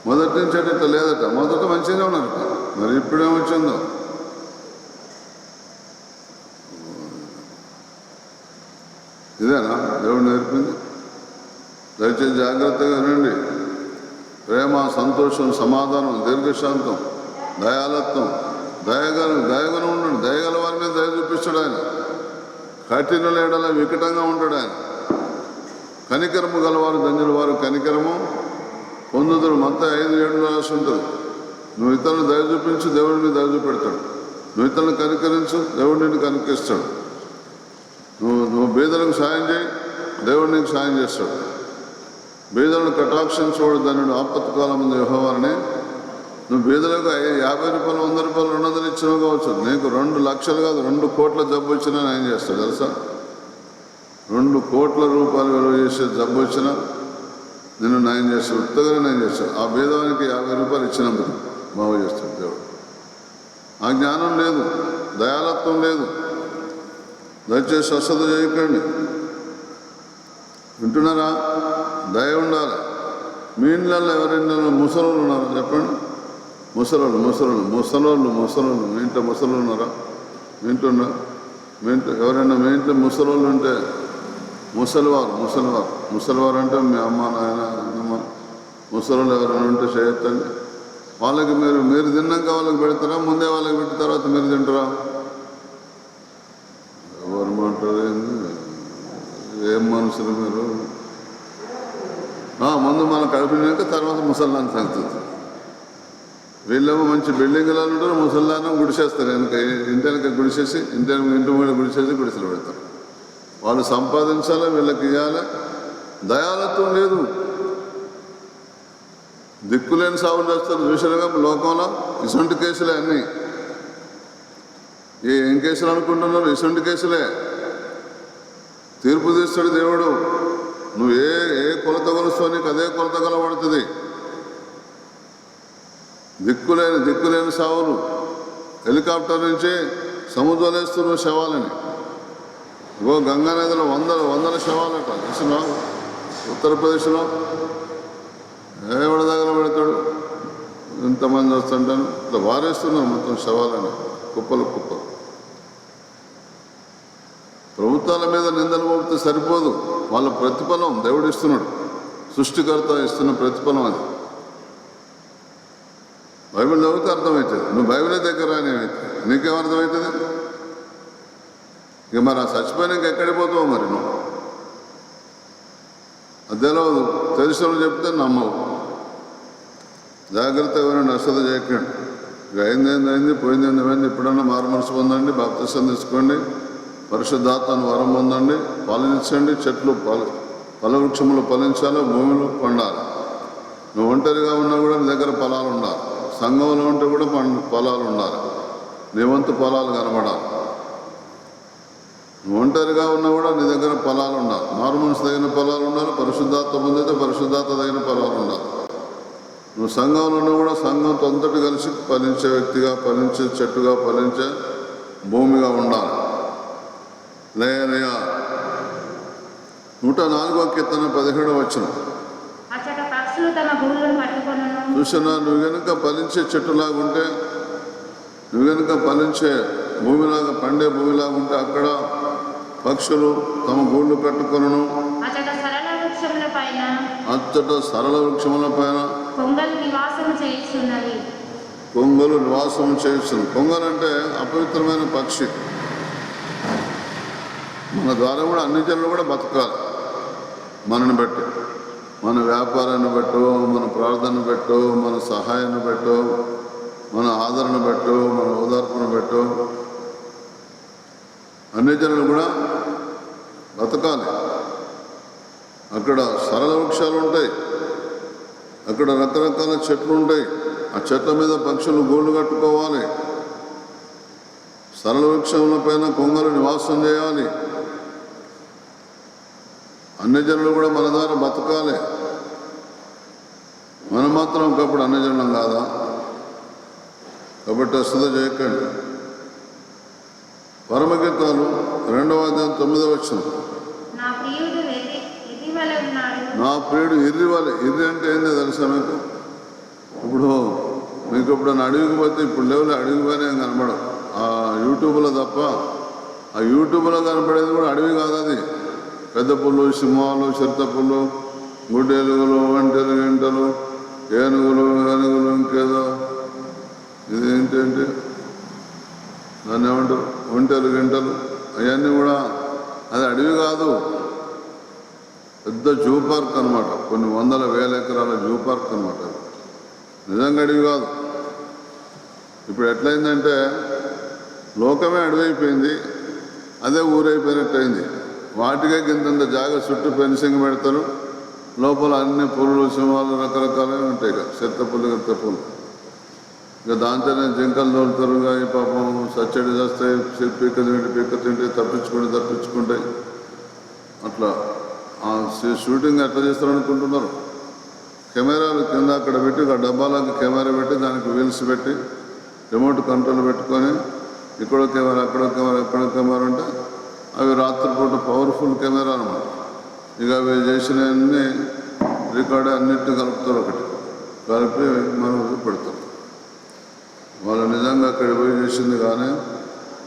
మొదటి నుంచి అంటే ఇట్లా లేదట, మొదట మంచిగానే ఉన్నారట, మరి ఇప్పుడేమొచ్చిందో. ఇదేనా దేవుడు నేర్పింది? దయచేసి జాగ్రత్తగా వినండి. ప్రేమ, సంతోషం, సమాధానం, దీర్ఘశాంతం, దయాలత్వం, దయగుణం ఉండండి. దయగల వారి మీద దయ చూపిస్తాడు ఆయన. కఠిన లేడల వికటంగా ఉంటాడు ఆయన. కనికరము గలవారు ధన్యుల వారు కనికరము పొందుదురు. మత్తయి 5:7 రాసి ఉంటుంది. నువ్వు ఇతరులను దయ చూపించు, దేవుడి మీద దయ చూపెడతాడు. నువ్వు ఇతరులను కనికరించు, దేవుడు నిన్ను కనికరిస్తాడు. నువ్వు బీదలకు సాయం చేయి, దేవుడు నీకు సాయం చేస్తాడు. బీదలను కటాక్షించోడు ధనుడు ఆపత్కాలం ముందు యెహోవాని. నువ్వు బీదలకు 50 రూపాయలు, 100 రూపాయలు, 200 ఇచ్చినా కావచ్చు. నీకు 2 లక్షలు కాదు 2 కోట్ల జబ్బు వచ్చినా నేను చేస్తాడు తెలుసా. 2 కోట్ల రూపాయలు విలువ చేసే జబ్బు వచ్చినా నిన్ను నయం చేస్తాడు, ఉత్తగానే నయం చేస్తాడు. ఆ బీదవానికి 50 రూపాయలు ఇచ్చినందుకు బాగు చేస్తాడు దేవుడు. ఆ జ్ఞానం లేదు, దయాలత్వం లేదు. దయచేసి స్వస్థత చేయకండి. వింటున్నారా? దయ ఉండాలి. మీ ఇళ్ళల్లో ఎవరైనా ముసలోళ్ళు ఉన్నారా చెప్పండి? ముసలోళ్ళు మీ ఇంట్లో ముసలోళ్ళు ఉన్నారా? మీ ఇంట్లో ఎవరైనా మీ ఇంట్లో ముసలోళ్ళు ఉంటే, ముసలివారు అంటే మీ అమ్మ, నాయన, అమ్మ, ముసలోళ్ళు ఎవరైనా ఉంటే చేయొద్దండి. వాళ్ళకి మీరు తిన్నాక వాళ్ళకి పెడతారా, ముందే వాళ్ళకి పెట్టిన తర్వాత మీరు తింటారా? ఎవరు మాట్లాడేది? ఏం మనుషులు మీరు? ముందు మనం కడిపినాక తర్వాత ముసల్లాన్ని తగ్గుతుంది. వీళ్ళేమో మంచి బిల్డింగ్లలో ఉంటారు, ముసల్లాన్ని గుడిసేస్తారు. ఇంటి వెనక గుడిసేసి, ఇంటి ముందు గుడిసేసి గుడిసెలు పెడతారు. వాళ్ళు సంపాదించాలి, వీళ్ళకి ఇవ్వాలి. దయాలత్వం లేదు. దిక్కులేని సాగులు చేస్తారు చూసారుగా లోకంలో. ఇసొంటి కేసులే అన్నీ. ఏం కేసులు అనుకుంటున్నారు? ఇసొంటి కేసులే. తీర్పు తీస్తాడు దేవుడు. నువ్వు ఏ కొలత కొలుస్తావు నీకు అదే కొలత కలబడుతుంది. దిక్కులేని సావులు. హెలికాప్టర్ నుంచి సముద్రలేస్తున్న శవాలని. గంగా నదిలో వందల శవాలట చూసినా. ఉత్తరప్రదేశ్లో ఎవడ దగ్గర పెడతాడు, ఇంతమంది వస్తుంటాను ఇట్లా వారేస్తున్నారు మొత్తం శవాలని, కుప్పలు. ప్రభుత్వాల మీద నిందలు మోపితే సరిపోదు, వాళ్ళ ప్రతిఫలం దేవుడు ఇస్తున్నాడు. సృష్టికర్త ఇస్తున్న ప్రతిఫలం అది. బైబిల్ చదివితే అర్థమవుతుంది. నువ్వు బైబిలే దగ్గర రానివైతే నీకేమర్థమవుతుంది? ఇక మరి ఆ చచ్చిపోయినాక ఎక్కడికి పోతావు మరి నువ్వు? అది తెలియదు. తెలిసిన చెప్తే నమ్మవు. జాగ్రత్తగా వినండి, అశ్రద్ధ చేయకండి. ఇక అయింది పోయింది. ఇప్పుడన్నా మారు మనసు పొందండి, బాప్తిసం తీసుకోండి, పరిశుద్ధాత్మను వరం పొందండి, ఫలించండి. చెట్లు ఫలవృక్షములు ఫలించాలి, భూమిలో పండాలి. నువ్వు ఒంటరిగా ఉన్నా కూడా నీ దగ్గర పొలాలు ఉండాలి. సంఘంలో ఉంటే కూడా పొలాలు ఉండాలి. నీ వంతు పొలాలు కనబడాలి. నువ్వు ఒంటరిగా ఉన్నా కూడా నీ దగ్గర పొలాలు ఉండాలి. మారు మనసు తగిన పొలాలు ఉండాలి. పరిశుద్ధాత్మ పొందితే పరిశుద్ధాత్మ తగిన పొలాలు ఉండాలి. నువ్వు సంఘంలో ఉన్నా కూడా సంఘంతో అంతటి కలిసి ఫలించే వ్యక్తిగా, ఫలించే చెట్టుగా, ఫలించే భూమిగా ఉండాలి. లేయా 104వ కీర్తన 17వ వచనం. చూసినా, నువ్వు కనుక ఫలించే చెట్టులాగుంటే, నువ్వు కనుక ఫలించే భూమిలాగా, పండే భూమిలాగా ఉంటే అక్కడ పక్షులు తమ గూళ్ళు కట్టుకొనును. అచ్చట సరళ వృక్షముల పైన కొంగలు నివాసం చేస్తున్నవి. కొంగలు అంటే అపవిత్రమైన పక్షి. మన ద్వారా కూడా అన్ని జనులు కూడా బతకాలి. మనని బట్టి, మన వ్యాపారాన్ని బట్టో, మన ప్రార్థన బట్టో, మన సహాయాన్ని బట్టో, మన ఆదరణ బట్టో, మన ఓదార్పును బట్టో అన్ని జనులు కూడా బతకాలి. అక్కడ సరళ వృక్షాలు ఉంటాయి, అక్కడ రకరకాల చెట్లు ఉంటాయి. ఆ చెట్ల మీద పక్షులు గూళ్ళు కట్టుకోవాలి. సరళ వృక్షముల పైన కొంగలు నివాసం చేయాలి. అన్ని జనులు కూడా మన ద్వారా బతకాలి. మనం మాత్రం ఒకప్పుడు అన్ని జనులం కాదా? కాబట్టి అశ్రద్ధ చేయకండి. పరమగీతాలు 2వ అధ్యాయం 9వ వచనం. నా ప్రియుడు ఎదివలె ఉన్నాడు. నా ప్రియుడు ఇర్రివలె. ఇర్రి అంటే ఏందో తెలుసా మీకు? ఇప్పుడు మీకు ఎప్పుడైనా అడవికి పోతే, ఇప్పుడు లేవులే అడవికి పోయినా ఏం కనపడవు, ఆ యూట్యూబ్లో తప్ప. ఆ యూట్యూబ్లో కనపడేది కూడా అడవి కాదు. అది పెద్ద పుల్లు, సింహాలు, చిరుతపుల్లు, గుడ్డెలుగులు, ఒంటెలు, గంటలు, ఏనుగులు, ఇంకేదో ఇది ఏంటంటే దాన్ని ఏమంటారు, ఒంటెలు, గంటలు, అవన్నీ కూడా అది అడవి కాదు. పెద్ద జూ పార్క్ అనమాట. కొన్ని వందల వేల ఎకరాల జూ పార్క్ అనమాట. నిజంగా అడవి కాదు. ఇప్పుడు ఎట్లయిందంటే లోకమే అడవైపోయింది, అదే ఊరైపోయినట్టయింది. వాటికే కింద జాగా చుట్టూ ఫెన్సింగ్ పెడతారు. లోపల అన్ని పులులు, సింహాలు రకరకాలే ఉంటాయి. ఇక చెత్తపుల్లు, గత్తపుల్లు. ఇక దాంతోనే జింకలు తోలుతారు. ఇక ఈ పాపం సచ్చడి చేస్తాయి, పీక్క తింటే తప్పించుకుంటాయి. అట్లా ఆ షూటింగ్ ఎట్లా చేస్తారు అనుకుంటున్నారు? కెమెరాలు కింద అక్కడ పెట్టి, ఒక డబ్బాలకు కెమెరా పెట్టి, దానికి వీల్స్ పెట్టి, రిమోట్ కంట్రోల్ పెట్టుకొని, ఇక్కడో కెమెరా, అక్కడో కెమెరా, ఎక్కడో కెమెరా ఉంటే అవి రాత్రిపూట పవర్ఫుల్ కెమెరా అనమాట. ఇక అవి చేసినవన్నీ రికార్డు అన్నిటిని కలుపుతారు. ఒకటి కలిపి మనం పెడతారు. వాళ్ళు నిజంగా అక్కడ పోయి చేసింది కానీ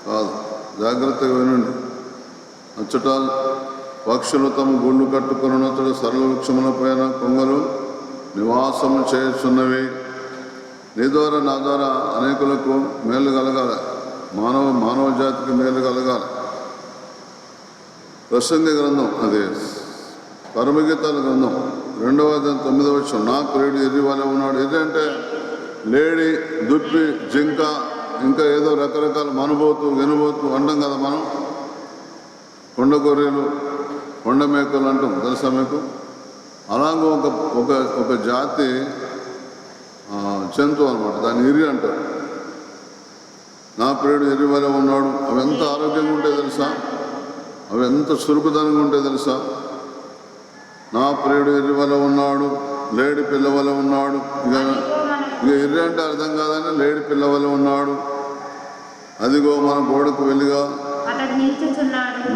కాదు. జాగ్రత్తగా వినండి. అచ్చట పక్షులు తమ గుళ్ళు కట్టుకున్నతడు సరళ వృక్షముల పైన కొంగలు నివాసము చేయుచున్నవి. నీ ద్వారా, నా ద్వారా అనేకులకు మేలు కలగాలి. మానవ జాతికి మేలు కలగాలి. ప్రసంగి గ్రంథం, అదే పరమగీతాల గ్రంథం 2వ అధ్యాయం 9వ వచనం. నా ప్రియుడు ఎర్రి వలె ఉన్నాడు. ఎర్రి అంటే లేడి, దుప్పి, జింక, ఇంకా ఏదో రకరకాల మనుబోతు, వెనుబోతు అంటాం కదా మనం. కొండ గొర్రెలు, కొండ మేకలు అంటాం, తెలుసా మీకు? అలాగే ఒక జాతి జంతువు అనమాట. దాన్ని ఎర్రి అంటారు. నా ప్రియుడు ఎర్రి వలె ఉన్నాడు. అవి ఎంత ఆరోగ్యంగా ఉంటాయి తెలుసా? అవి ఎంత చురుకుదనంగా ఉంటాయి తెలుసా? నా ప్రియుడు ఎర్రి వలె ఉన్నాడు, లేడి పిల్ల వలె ఉన్నాడు. ఇక ఎర్రి అంటే అర్థం కాదని లేడి పిల్ల వలె ఉన్నాడు. అదిగో మన గోడకు వెలిగా.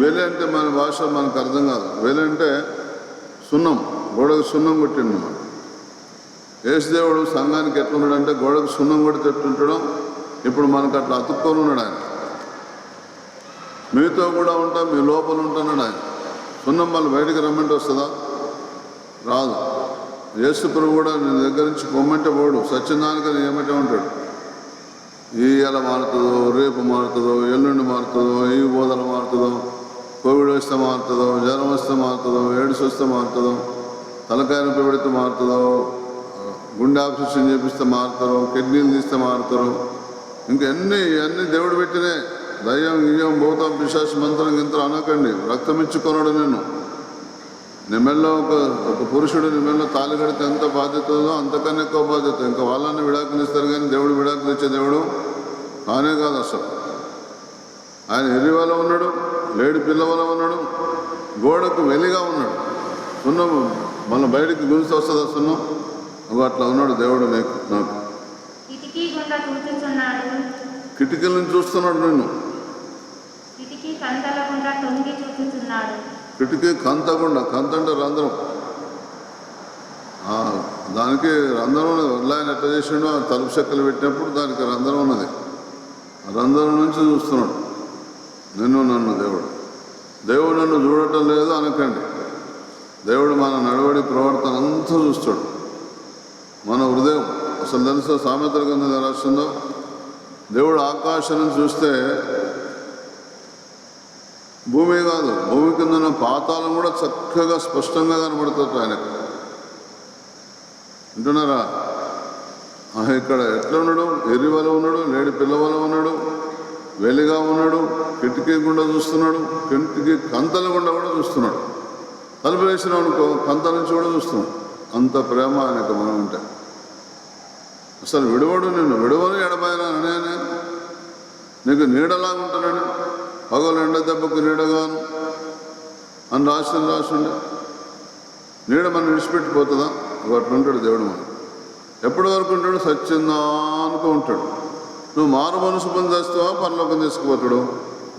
వెలి అంటే మన భాష మనకు అర్థం కాదు. వెలి అంటే సున్నం, గోడకు సున్నం కొట్టిండు. యేసుదేవుడు సంఘానికి ఎట్లున్నాడంటే గోడకు సున్నం కొట్టి ఎట్లుంటాడో ఇప్పుడు మనకు అట్లా అతుక్కొని ఉన్నాడు ఆయన. మీతో కూడా ఉంటా, మీ లోపల ఉంటున్నాడు ఆయన. సున్నం మళ్ళీ బయటికి రమ్మంటే వస్తుందా? రాదు. యేసు ప్రభు కూడా నీ దగ్గర నుంచి పొమ్మంటే పోడు. సత్యనారాయణ ఏమంటే ఉంటాడు. ఈ ఎలా మారుతుందో, రేపు మారుతుందో, ఎల్లుండి మారుతుందో, ఈ బోధన మారుతుందో, కోవిడ్ వస్తే మారుతుందో, జ్వరం వస్తే మారుతుందో, ఏడుసు వస్తే మారుతుందో, తలకాయ నొప్పి పెడితే మారుతుందో, గుండె ఆపరేషన్ చేపిస్తే మారుతారు, కిడ్నీలు తీస్తే మారుతారు. ఇంకెన్ని దేవుడు పెట్టినే. దయ్యం, గియ్యం, భూతం, పిశాచ, మంత్రం, గింత్రం అనకండి. రక్తం ఇచ్చుకొనడు నిన్ను. నిమ్మెల్లో ఒక పురుషుడు నిమ్మెల్లో తాళి కడితే ఎంత బాధ్యత ఉందో అంతకన్నా ఎక్కువ బాధ్యత. ఇంకా వాళ్ళని విడాకులు ఇస్తారు కానీ దేవుడు విడాకులు ఇచ్చే దేవుడు కానే కాదు అసలు. ఆయన ఎర్రి వల్ల ఉన్నాడు, లేడి పిల్ల వల్ల ఉన్నాడు, గోడకు వెలిగా ఉన్నాడు. సున్నం మన బయటికి గురించి వస్తుందా సున్నం? అట్లా ఉన్నాడు దేవుడు నాకు. కిటికీల నుంచి చూస్తున్నాడు నిన్ను. కిటికీ కంతకుండా, కంత అంటే రంధ్రం. దానికి రంధ్రం ఉన్నది. వడ్లాయన ఎట్లా చేసిండో తలుపు చెక్కలు పెట్టినప్పుడు దానికి రంధ్రం ఉన్నది. ఆ రంధ్రం నుంచి చూస్తున్నాడు నన్ను దేవుడు నన్ను చూడటం లేదు అనకండి. దేవుడు మన నడవడి, ప్రవర్తన అంతా చూస్తాడు. మన హృదయం అసలు తెలుసా? సామెతల కింద రాస్తుందో దేవుడు ఆకాశం నుంచి చూస్తే భూమి కాదు, భూమి కింద ఉన్న పాతాళం కూడా చక్కగా స్పష్టంగా కనబడుతుంది ఆయనకు. వింటున్నారా? ఇక్కడ ఎట్లా ఉన్నాడు? ఎర్రి వల్ల ఉన్నాడు, లేడి పిల్ల వల్ల ఉన్నాడు. వెలిగా ఉన్నాడు, కిటికీ గుండా చూస్తున్నాడు, కిటికీ కంతల గుండా కూడా చూస్తున్నాడు. తలుపు వేసినావు అనుకో కంత నుంచి కూడా చూస్తున్నాడు. అంత ప్రేమ ఆయనకు మనం ఉంటే అసలు విడవడు. నిన్ను విడవను ఎడబాయనా నేనే నీకు నీడలాగా ఉంటానని, పగలు ఎండ దెబ్బకు నీడగాను అని రాసిండే. నీడ మనం విడిచిపెట్టిపోతుందా? అట్లా ఉంటాడు దేవుడు. మనం ఎప్పటి వరకు ఉంటాడు? సత్యందానుకో ఉంటాడు. నువ్వు మారు మనసు పొంది చేస్తావా పరలోకం తీసుకుపోతాడు,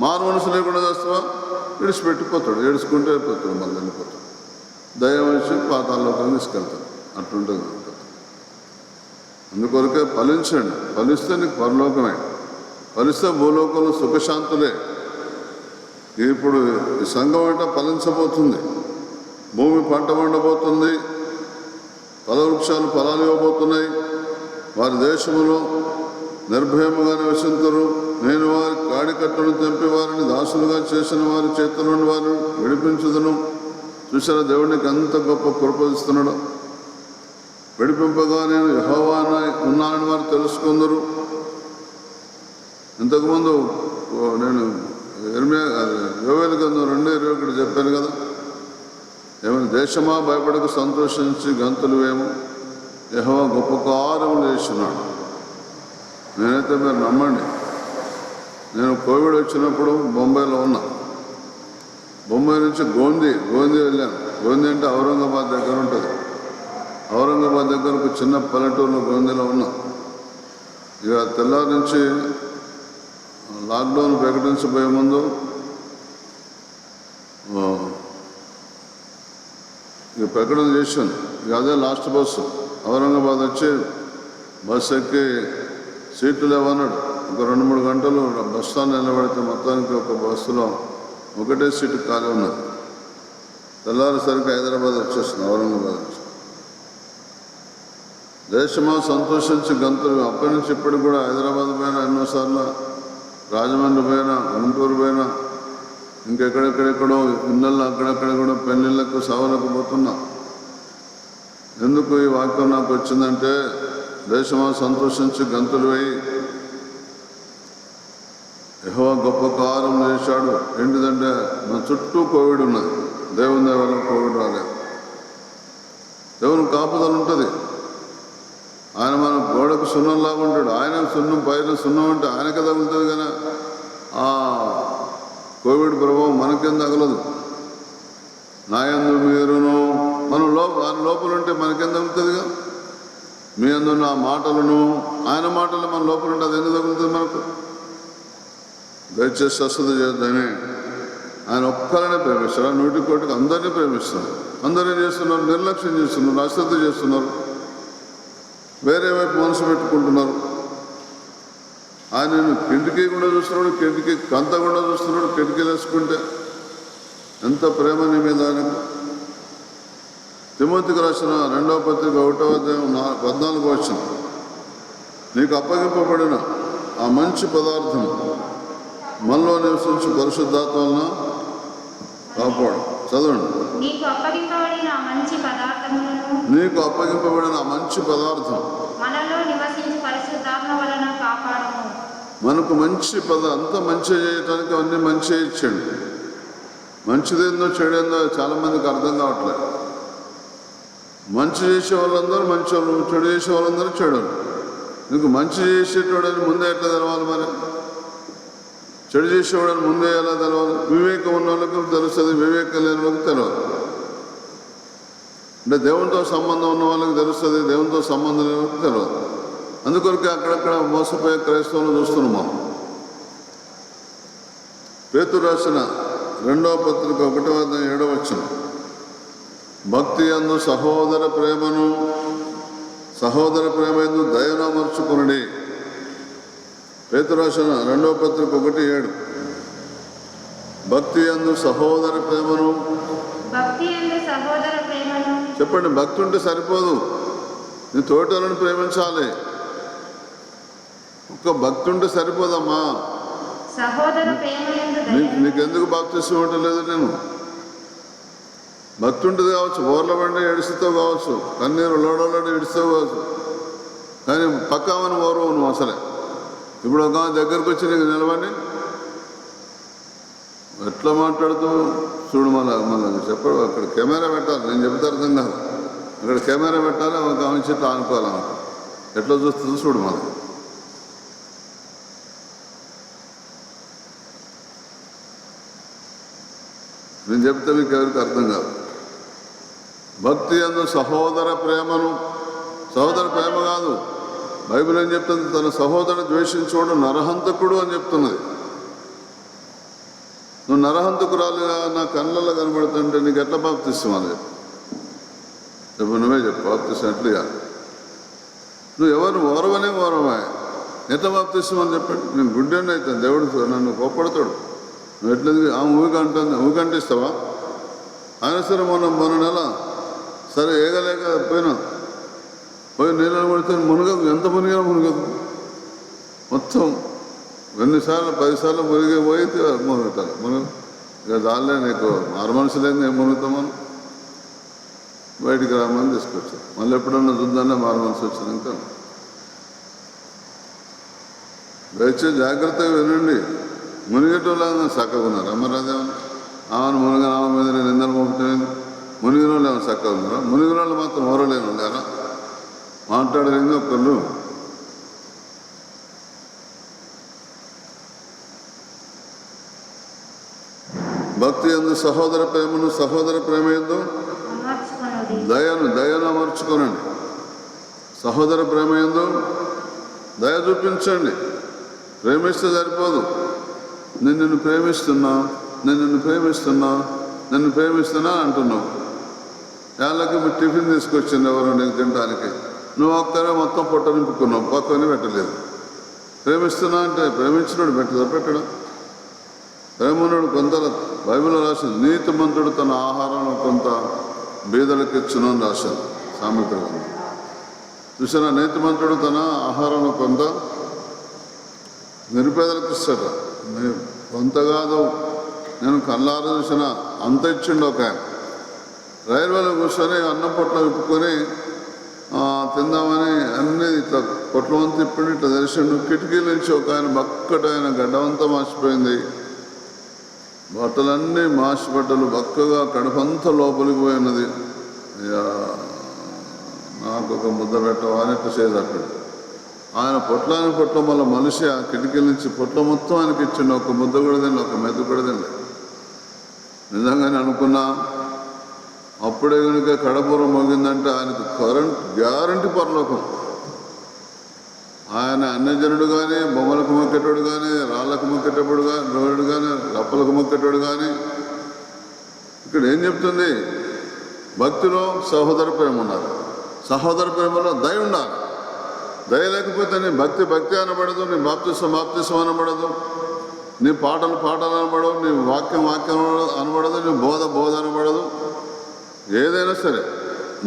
మారు మనసు లేకుండా చేస్తావా విడిచిపెట్టిపోతాడు, ఏడుచుకుంటూ వెళ్ళిపోతాడు, మళ్ళీ వెళ్ళిపోతాడు, దయ వచ్చి పాతాల్లోకం తీసుకెళ్తాడు. అట్లుంటుంది. అందుకొరకే ఫలించండి. ఫలిస్తే నీకు పరలోకమే, ఫలిస్తే భూలోకంలో సుఖశాంతులే. ఇప్పుడు ఈ సంఘం అంటే ఫలించబోతుంది, భూమి పంట పండబోతుంది, ఫలవృక్షాలు ఫలాలు ఇవ్వబోతున్నాయి. వారి దేశములో నిర్భయముగా నివసించరు. నేను వారి కాడికట్టును తెంపి వారిని దాసులుగా చేసిన వారి చేతుల నుండి వారిని విడిపించుదును. చూసారా దేవుడికి ఎంత గొప్ప కృపదిస్తున్నాడో. విడిపింపగా నేను యెహోవాను ఉన్నానని వారు తెలుసుకుందరు. ఇంతకుముందు నేను యోవేలు గ్రంథం 2:21 చెప్పాను కదా, ఏమైనా దేశమా భయపడకు సంతోషించి గంతులు వేము, యెహోవా గొప్ప కార్యములు చేస్తున్నాడు. నేనైతే మీరు నమ్మండి, నేను కోవిడ్ వచ్చినప్పుడు బొంబాయిలో ఉన్నా. బొంబాయి నుంచి గోందీ వెళ్ళాను. గోందీ అంటే ఔరంగాబాద్ దగ్గర ఉంటుంది. ఔరంగాబాద్ దగ్గర ఒక చిన్న పల్లెటూరులో గోందీలో ఉన్నా. ఇక తెల్లారి నుంచి లాక్డౌన్ ప్రకటించబోయే ముందు ఇక ప్రకటన చేశాను. ఇక అదే లాస్ట్ బస్సు. ఔరంగాబాద్ వచ్చి బస్సు ఎక్కి సీట్లు లేవన్నాడు. ఒక 2-3 గంటలు బస్ స్టాండ్ నిలబడితే మొత్తానికి ఒక బస్సులో ఒకటే సీటు ఖాళీ ఉన్నది. తెల్లారేసరికి హైదరాబాద్ వచ్చేస్తుంది. ఔరంగాబాద్ వచ్చి దేశమా సంతోషించి గంతులు. అప్పటి నుంచి ఇప్పటికి కూడా హైదరాబాద్ పోయినా ఎన్నోసార్లు, రాజమండ్రి పోయినా, గుంటూరు పోయినా, ఇంకెక్కడెక్కడెక్కడో ఇళ్ళల్లో అక్కడెక్కడ కూడా పెళ్ళిళ్ళకు సభలకు పోతున్నా. ఎందుకు ఈ వాక్యం నాకు వచ్చిందంటే, దేశమా సంతోషించి గంతులు వేయి, యెహోవా గొప్ప కార్యం చేశాడు. ఏంటిదంటే మన చుట్టూ కోవిడ్ ఉన్నది, దేవుని దయ వల్ల కోవిడ్ రాలేదు. దేవుని కాపుదల ఉంటుంది. ఆయన మన గోడకు సున్నంలాగా ఉంటాడు. ఆయన సున్నం పైన సున్నం అంటే ఆయనకే తగులుతుంది, కానీ ఆ కోవిడ్ ప్రభావం మనకేం తగలదు. నాయందు మీరును మనం ఆయన లోపల ఉంటే మనకేం తగులుతుందిగా. మీ అందున్న ఆ మాటలను, ఆయన మాటలు మన లోపల ఉంటే అది ఎందుకు తగులుతుంది మనకు? దయచేసి అశ్రద్ధ చేద్దని. ఆయన ఒక్కరినే ప్రేమిస్తాడు. 100 కోటికి అందరినీ ప్రేమిస్తాడు. అందరూ చేస్తున్నారు, నిర్లక్ష్యం చేస్తున్నారు, అశ్రద్ధ చేస్తున్నారు, వేరే వైపు మనసు పెట్టుకుంటున్నారు. ఆయన కిటికీ కూడా చూస్తున్నాడు, కిటికీ కంత కూడా చూస్తున్నాడు. కిటికీలు వేసుకుంటే ఎంత ప్రేమ నీ మీద ఆయనకు. తిమోతికి రాసిన 2వ పత్రిక 1వ అధ్యాయం 14వ వచనం, నీకు అప్పగింపబడిన ఆ మంచి పదార్థం మనలో నివసించి పరిశుద్ధాత్మ వలన కాపాడు. చదవండి. నీకు అప్పగింపబడిన ఆ మంచి పదార్థములను, నీకు అప్పగింపబడిన ఆ మంచి పదార్థం మనలో నివసించి పరిశుద్ధాత్మ వలన కాపాడము. మనకు మంచి అంతా మంచి చేయటానికి అన్నీ మంచి ఇచ్చాడు. మంచిదేందో చెడేందో చాలామందికి అర్థం కావట్లేదు. మంచి చేసే వాళ్ళందరూ మంచి వాళ్ళు, చెడు చేసే వాళ్ళందరూ చెడు. నీకు మంచి చేసేటోడని ముందే ఎట్లా తెలవాలి? మరి చెడు చేసేవాడని ముందే ఎలా తెలవాలి? వివేకం ఉన్న వాళ్ళకి తెలుస్తుంది, వివేకం లేని వాళ్ళకి తెలియదు. అంటే దేవునితో సంబంధం ఉన్న వాళ్ళకి తెలుస్తుంది, దేవునితో సంబంధం లేని వాళ్ళకి తెలియదు. అందుకొరకు అక్కడక్కడ మోసపోయే క్రైస్తవులను చూస్తున్నాం మనం. పేతురు రాసిన 2వ పత్రిక 1వ అధ్యాయం 7వ వచనం, భక్తి యందు సహోదర ప్రేమ యందు దయను అమర్చుకునుడి. పేతురు రాసిన 2వ పత్రిక 1:7, భక్తి యందు సహోదర ప్రేమను. భక్తి యందు సహోదర ప్రేమను. చెప్పండి, భక్తి ఉంటే సరిపోదు, నీ తోటలను ప్రేమించాలి. ఒక్క భక్తి ఉంటే సరిపోదమ్మా. సహోదర ప్రేమ యందు దయ. నీకెందుకు బాప్తిసం ఇవ్వట్లేదు? నేను భక్తి ఉంటుంది కావచ్చు, బోర్ల బండి ఏడుస్తూ కావచ్చు, కన్నీరు లోడోలాడి ఏడుస్తూ కావచ్చు, కానీ పక్కామని ఓరవు నువ్వు అసలే. ఇప్పుడు ఒక దగ్గరకు వచ్చి నీకు నిలబడి ఎట్లా మాట్లాడుతూ చూడు, మళ్ళీ చెప్పడు. అక్కడ కెమెరా పెట్టాలి, నేను చెప్తే అర్థం కాదు. అక్కడ కెమెరా పెట్టాలి, ఒక ఆమె చెట్లు ఆనుకోవాలి. ఎట్లా చూస్తుందో చూడు మళ్ళీ. నేను చెప్తే మీకు ఎవరికి అర్థం కాదు. భక్తి అందు సహోదర ప్రేమను, సహోదర ప్రేమ కాదు, బైబిల్ ఏం చెప్తుంది? తన సహోదరుని ద్వేషించుకోవడం నరహంతకుడు అని చెప్తున్నది. నువ్వు నరహంతకురాలుగా నా కళ్ళల్లో కనబడుతుంటే నీకు ఎట్లా బాప్తిస్తావు అని చెప్పు. నువ్వే చెప్పు, బాప్తిస్తాం ఎట్లా కాదు. నువ్వు ఎవరు ఓరవనే ఓరవా, ఎట్లా బాప్తిస్తామని చెప్పండి. నేను గుడ్డెండి అవుతాను, దేవుడు నన్ను కోప్పడతాడు. నువ్వు ఎట్లా ఆమె ఊకంటుంది, ఊకంటిస్తావా? అయినా సరే మొన్న నెల సరే ఏగలేక పోయి నీళ్ళని పడితే మునగదు. ఎంత మునిగినా మునగదు. మొత్తం ఎన్నిసార్లు 10 సార్లు మునిగిపోయి మునుగుతాను. ఇక దానిలే నీకు ఆరు మనుషులేంది, ఏం మునుగుతామని బయటికి రామని తీసుకొచ్చారు. మళ్ళీ ఎప్పుడన్నా చూద్దానే మారు మనసు వచ్చినాక. దయచేసి జాగ్రత్తగా వినండి. మునిగేటోళ్ళ చక్కగా ఉన్నారు. అమ్మరాదేమని ఆమెను మునిగిన ఆమె మీద నేను నిందలు మోపుతుంది. మునిగిన వాళ్ళు ఏమైనా చక్కగా ఉన్నారా? మునిగిన వాళ్ళు మాత్రం ఓరలేని ఉండారా? మాట్లాడలేని ఒకళ్ళు. భక్తి ఎందు సహోదర ప్రేమను, సహోదర ప్రేమ ఎందు దయను అమర్చుకోనండి. సహోదర ప్రేమ ఎందు దయ చూపించండి. ప్రేమిస్తే సరిపోదు. నిన్ను ప్రేమిస్తున్నా అంటున్నావు. వాళ్ళకి మీరు టిఫిన్ తీసుకొచ్చింది ఎవరు నీకు తినడానికి, నువ్వు ఒక్కరే మొత్తం పొట్ట నింపుకున్నావు, పక్కనే పెట్టలేదు. ప్రేమిస్తున్నా అంటే ప్రేమించినోడు పెట్టడం. ప్రేమనుడు కొంత బైబిల్లో రాసింది, నీతిమంతుడు తన ఆహారంలో కొంత బీదలకు ఇచ్చును అని రాశాను సామెత గ్రంథం. చూసిన నీతిమంతుడు తన ఆహారంలో కొంత నిరుపేదలకు ఇస్తాడు. కొంత కాదు, నేను కళ్ళారు చూసిన అంత ఇచ్చిండు. ఒక ఆయన రైల్వేలో కూర్చొని అన్నం పొట్ల విప్పుకొని తిందామని అన్నీ ఇట్లా పొట్ల వంత తిప్పండి ఇట్లా తెలిసిండు. కిటికీల నుంచి ఒక ఆయన బక్కటైన గడ్డమంతా మాసిపోయింది, బట్టలన్నీ మాసిబట్టలు బక్కగా కడుపంతా లోపలికి పోయినది. నాకు ఒక ముద్ద పెట్టవా అని ఇట్లా చేదట్టాడు. ఆయన పొట్ల మళ్ళీ మనిషి ఆ కిటికీల నుంచి పొట్ల మొత్తం ఆయనకి ఇచ్చిండు. ఒక ముద్ద కూడా తిండి, ఒక మెద్దు కూడా తిండి. నిజంగానే అనుకున్నా అప్పుడే కనుక కడపూరం మోగిందంటే ఆయనకు గ్యారంటీ పరలోకం. ఆయన అన్యజనుడు కానీ, బొమ్మలకు మొక్కేటోడు కానీ, రాళ్ళకు మొక్కేటప్పుడు రోడ్డు కానీ, రప్పలకు మొక్కేటోడు కానీ. ఇక్కడ ఏం చెప్తుంది? భక్తిలో సహోదర ప్రేమ ఉండాలి. సహోదర ప్రేమలో దయ ఉండాలి. దయ లేకపోతే నీ భక్తి అనబడదు, నీ బాప్తిసం అనబడదు, నీ పాటలు అనబడవు, నీ వాక్యం అనబడదు, నీ బోధ అనబడదు. ఏదైనా సరే